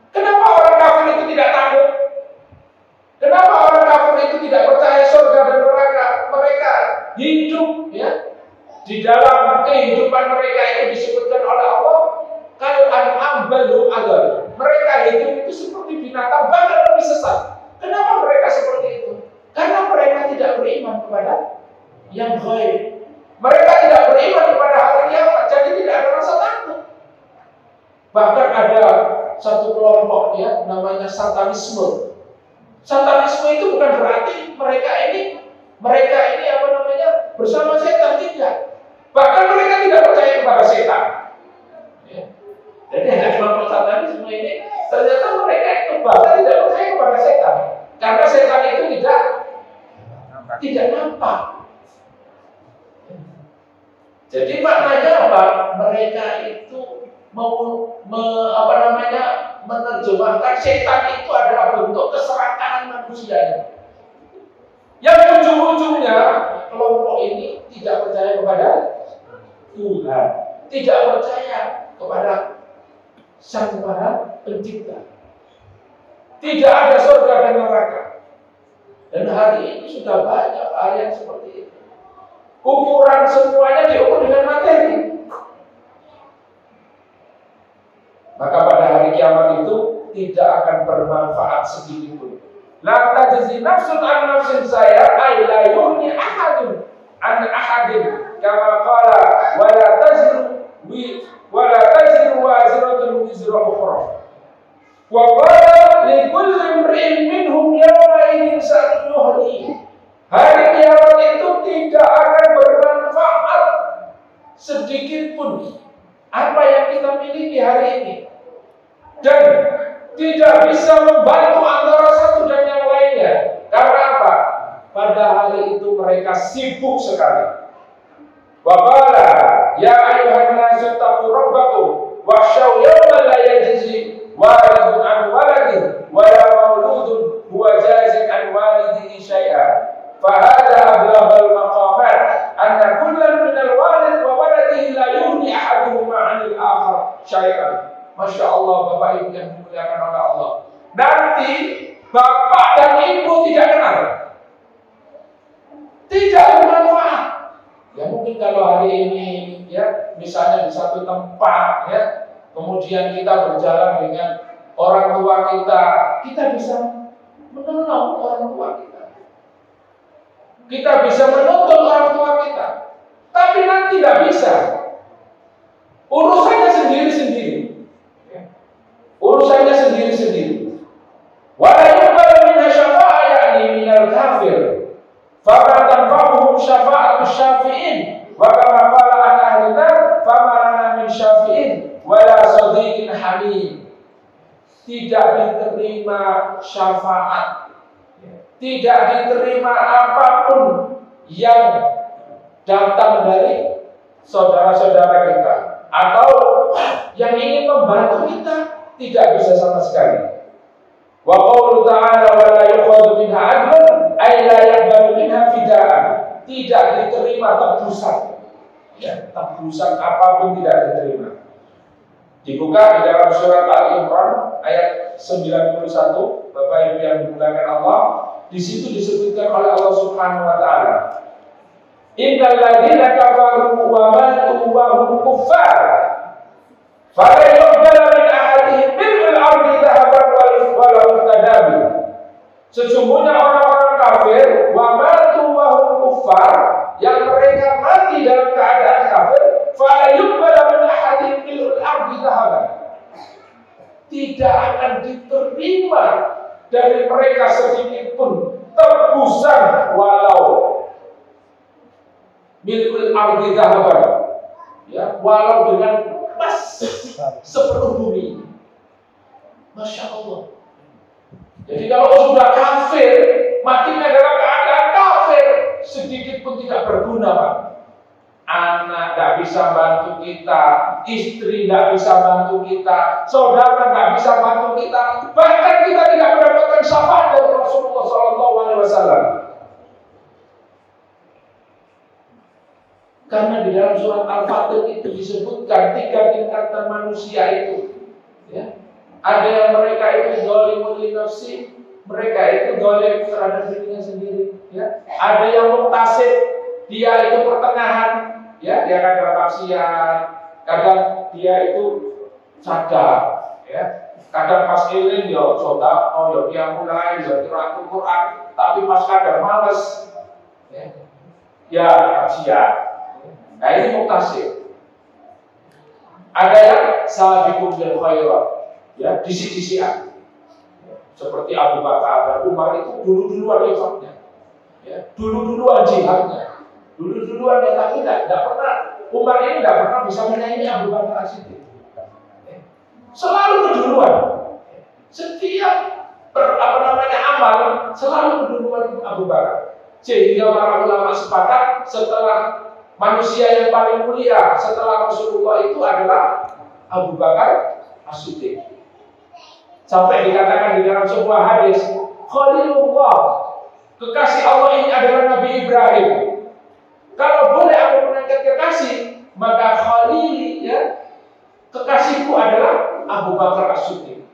Kenapa orang kafir itu tidak takut? Kenapa orang kafir itu tidak percaya surga dan neraka? Mereka hidup ya di dalam kehidupan mereka itu disebutkan oleh Allah kalau an'am balhum adal. Mereka hidup itu seperti binatang, bahkan lebih sesat. Kenapa mereka seperti itu? Karena mereka tidak beriman kepada yang gaib. Mereka tidak beriman kepada hari kiamat, jadi tidak ada rasa takut. Bahkan ada satu kelompok ya namanya satanisme. Satanisme itu bukan berarti mereka ini apa namanya bersama setan, tidak. Bahkan mereka tidak percaya kepada setan. Ya. Jadi ada kelompok satanisme ini ternyata mereka itu bahkan tidak percaya kepada setan, karena setan itu tidak nampak. Jadi maknanya apa? Mereka itu menerjemahkan setan itu adalah bentuk keserakahan manusia. Yang ujung-ujungnya kelompok ini tidak percaya kepada Tuhan, tidak percaya kepada Sang Maha Pencipta. Tidak ada surga dan neraka. Dan hari ini sudah banyak ayat seperti itu. Ukuran semuanya diukur dengan materi. Maka pada hari kiamat itu tidak akan bermanfaat sedikit pun. La tajzi nafsun an nafsin saya ay la yughni ahadun an ahadin kama qala wa la taziru waziratun wizra ukhra. Wa qala li kulli imrin minhum yawma idin sha'nun yughni. Hari kiamat itu tidak akan bermanfaat sedikit pun apa yang kita miliki hari ini, dan tidak bisa membantu antara satu dan yang lainnya. Karena apa? Pada hari itu mereka sibuk sekali. Wa qala ya ayyuhan nasu taqu rabbakum wakhshaw yawman la yajzi walidun an waladin wa la mauludun huwa jazin an walidihi syai'an. Fahada ablaghal maqamat anna kullan minal walid wa waladihi la yughni ahaduhuma 'anil akhar syai'an. Masya Allah, Bapak Ibu yang dimuliakan oleh Allah. Nanti bapak dan ibu tidak kenal, tidak bermanfaat. Ya mungkin kalau hari ini ya misalnya di satu tempat ya, kemudian kita berjalan dengan orang tua kita bisa menolong orang tua kita. Kita bisa menuntut orang tua kita. Tapi nanti tidak bisa. Urusannya sendiri-sendiri. Urusannya sendiri-sendiri. Wala yuqbalu minha syafa'ah yakni minal kafir. Fama tanfa'uhum syafa'atu syafi'in. Wa kama qala an ahlina fama lana min syafi'in wala sadiqin hamim. Tidak diterima syafaat, tidak diterima apapun yang datang dari saudara-saudara kita atau yang ingin membantu kita, tidak bisa sama sekali. Wa qaulu ta'ala wa la yukhadhu minha 'adlun ay la yaqbalu minha fida'an. Tidak diterima tebusan. Ya, tebusan apapun tidak diterima. Dibuka di dalam surat Al-Imran ayat 91, Bapak Ibu yang dimuliakan Allah. Di situ disebutkan oleh Allah Subhanahu wa taala, innal ladzina kafaru wa matu wa hum kuffar fala yuqbalu min ahadihim mil'ul ardi dhahaban wa la iftadabi. Sesungguhnya orang-orang kafir wa matu wa hum kuffar, yang mereka mati dalam keadaan kafir, fala yuqbalu min ahadihim mil'ul ardi dhahaban, tidak akan diterima dari mereka sedikit pun tebusan walau mil'ul ardi dhahaban, ya, walau dengan emas sepenuh bumi. Masya Allah. Jadi kalau sudah kafir, matinya dalam keadaan kafir, sedikit pun tidak berguna, Pak. Anak tidak bisa bantu kita, istri nggak bisa bantu kita, saudara nggak bisa bantu kita, bahkan kita tidak mendapatkan syafaat dari Rasulullah SAW. Karena di dalam surat Al-Fatir itu disebutkan 3 tingkatan manusia itu. Ya. Ada yang mereka itu dzalimun li nafsi, mereka itu zalim terhadap dirinya sendiri. Ya. Ada yang muktasid, dia itu pertengahan, ya, dia kadang maksiat, kadang dia itu sadar, ya. Kadang pas iling ya sedekah, ya dia mulai ya qiraatul Quran, tapi pas kadang malas, ya. Ya maksiat. Nah ini muktasid. Ada yang sabiqun bil khairat, ya, disik-disikan. Seperti Abu Bakar dan Umar itu dulu-duluan levelnya, ya, dulu-duluan jihadnya, dulu-duluan ya, tapi tidak pernah, Umar ini tidak pernah bisa menyaingi Abu Bakar As-Siddiq. Selalu keduluan. Setiap amal selalu keduluan Abu Bakar. Sehingga para ulama sepakat setelah manusia yang paling mulia setelah Rasulullah itu adalah Abu Bakar As-Siddiq. Sampai dikatakan di dalam sebuah hadis, Khalilullah, kekasih Allah ini adalah Nabi Ibrahim. Kalau boleh aku mengangkat kekasih, maka Khalili, ya, kekasihku adalah Abu Bakar As-Siddiq.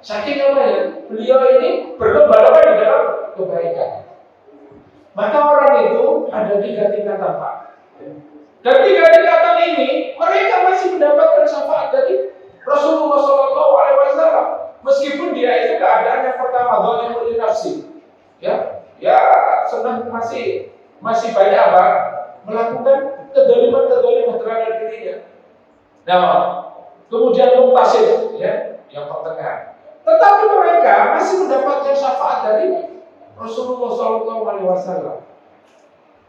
Saking namanya, beliau ini berlomba-lomba di dalam kebaikan. Maka orang itu ada 3 tingkatan, Pak. Dan 3 tingkatan ini mereka masih mendapatkan syafaat dari Rasulullah SAW. Meskipun dia itu keadaan yang pertama dzalimun li nafsi, ya, senang masih banyak apa? Melakukan kedzaliman terhadap dirinya. Nah, kemudian muktasid, ya, yang pertengahan. Tetapi mereka masih mendapatkan syafaat dari Rasulullah SAW.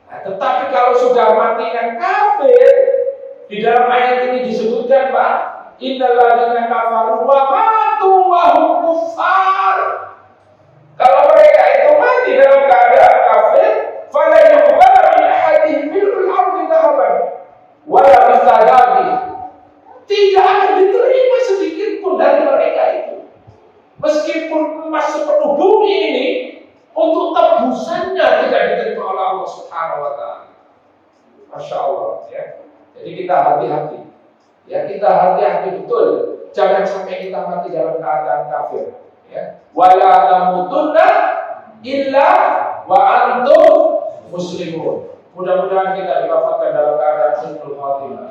Nah, tetapi kalau sudah mati yang kafir, di dalam ayat ini disebutkan, Pak, innal ladzina kafaru wa matu wa hum kuffar. Kalau mereka itu mati dalam keadaan kafir, fala yuqbalu min ahadihim mil'ul ardi dhahaban wa la mithadabi. Tidak akan diterima sedikit pun dari mereka itu. Meskipun emas sepenuh bumi ini, untuk tebusannya tidak diterima oleh Allah Subhanahu wa Ta'ala. Masya Allah, ya. Jadi kita hati-hati, ya, kita hati-hati betul. Jangan sampai kita mati dalam keadaan kafir, ya. Wala tamutunna illa wa antum muslimun. Mudah-mudahan kita diwafatkan dalam keadaan husnul khatimah.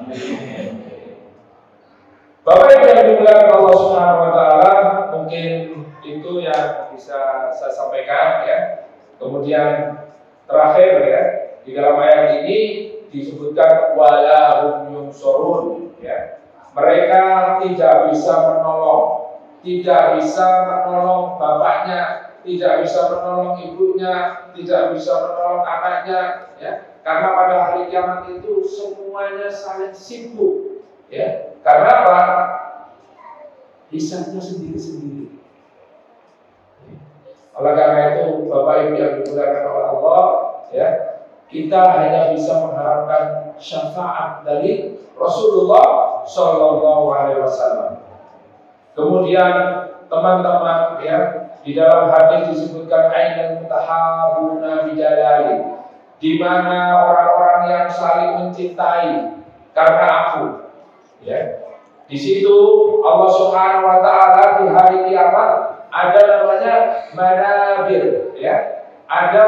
Bapak Ibu yang dimuliakan Allah Subhanahu wa Ta'ala, mungkin itu yang bisa saya sampaikan, ya. Kemudian terakhir, ya, di dalam ayat ini disebutkan wala hum yunsurun, ya. Mereka tidak bisa menolong bapaknya, tidak bisa menolong ibunya, tidak bisa menolong anaknya, ya. Karena pada hari kiamat itu semuanya saling sibuk, ya. Karena apa? Hisabnya sendiri-sendiri. Oleh karena itu, Bapak Ibu yang dimuliakan oleh Allah, ya, kita hanya bisa mengharapkan syafaat dari Rasulullah Shallallahu Alaihi Wasallam. Kemudian teman-teman, ya, di dalam hadis disebutkan ainal mutahabuna bijalali, di mana orang-orang yang saling mencintai karena aku. Ya, di situ Allah Subhanahu Wa Taala di hari kiamat ada namanya manabir, ya, ada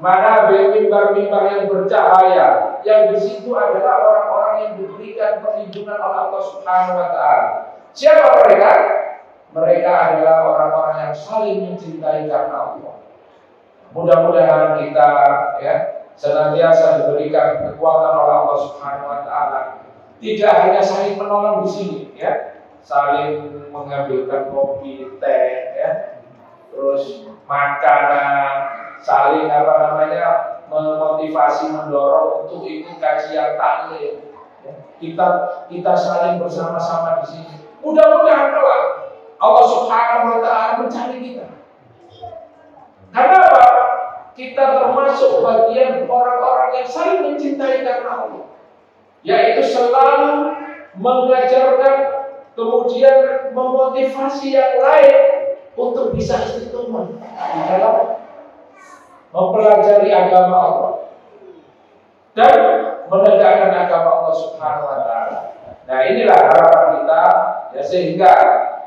manabir mimbar-mimbar yang bercahaya, yang di situ adalah orang-orang yang diberikan perlindungan oleh Allah Subhanahu Wa Taala. Siapa mereka? Mereka adalah orang-orang yang saling mencintai karena Allah. Mudah-mudahan kita, ya, senantiasa diberikan kekuatan oleh Allah Subhanahu Wa Taala. Tidak hanya saling menolong di sini, ya, saling mengambilkan kopi, teh, ya, terus makanan, saling memotivasi, mendorong untuk ikut kajian taklim. Ya. Kita saling bersama-sama di sini. Mudah-mudahan Allah Subhanahu Wa Taala mencari kita. Karena apa? Kita termasuk bagian orang-orang yang saling mencintai karena Allah. yaitu selalu mengajarkan, kemudian memotivasi yang lain untuk bisa istiqomah di dalam mempelajari agama Allah dan menegakkan agama Allah Subhanahu wa taala. Nah, inilah harapan kita ya, sehingga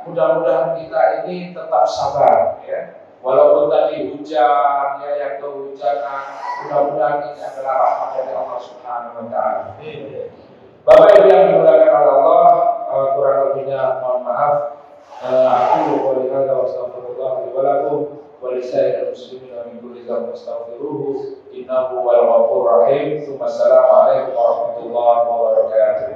mudah-mudahan kita ini tetap sabar ya. Walaupun tadi hujan ya, yang kehujanan, mudah-mudahan ini adalah rahmat dari Allah Subhanahu wa taala. Bapak Ibu yang dimuliakan oleh Allah, kurang lebihnya mohon maaf. Aku qouli hadza wa astaghfirullah li wa lakum wa lisairil muslimin min kulli dhanbin fastaghfiruhu innahu wal ghafurur rahim. Assalamualaikum warahmatullahi wabarakatuh.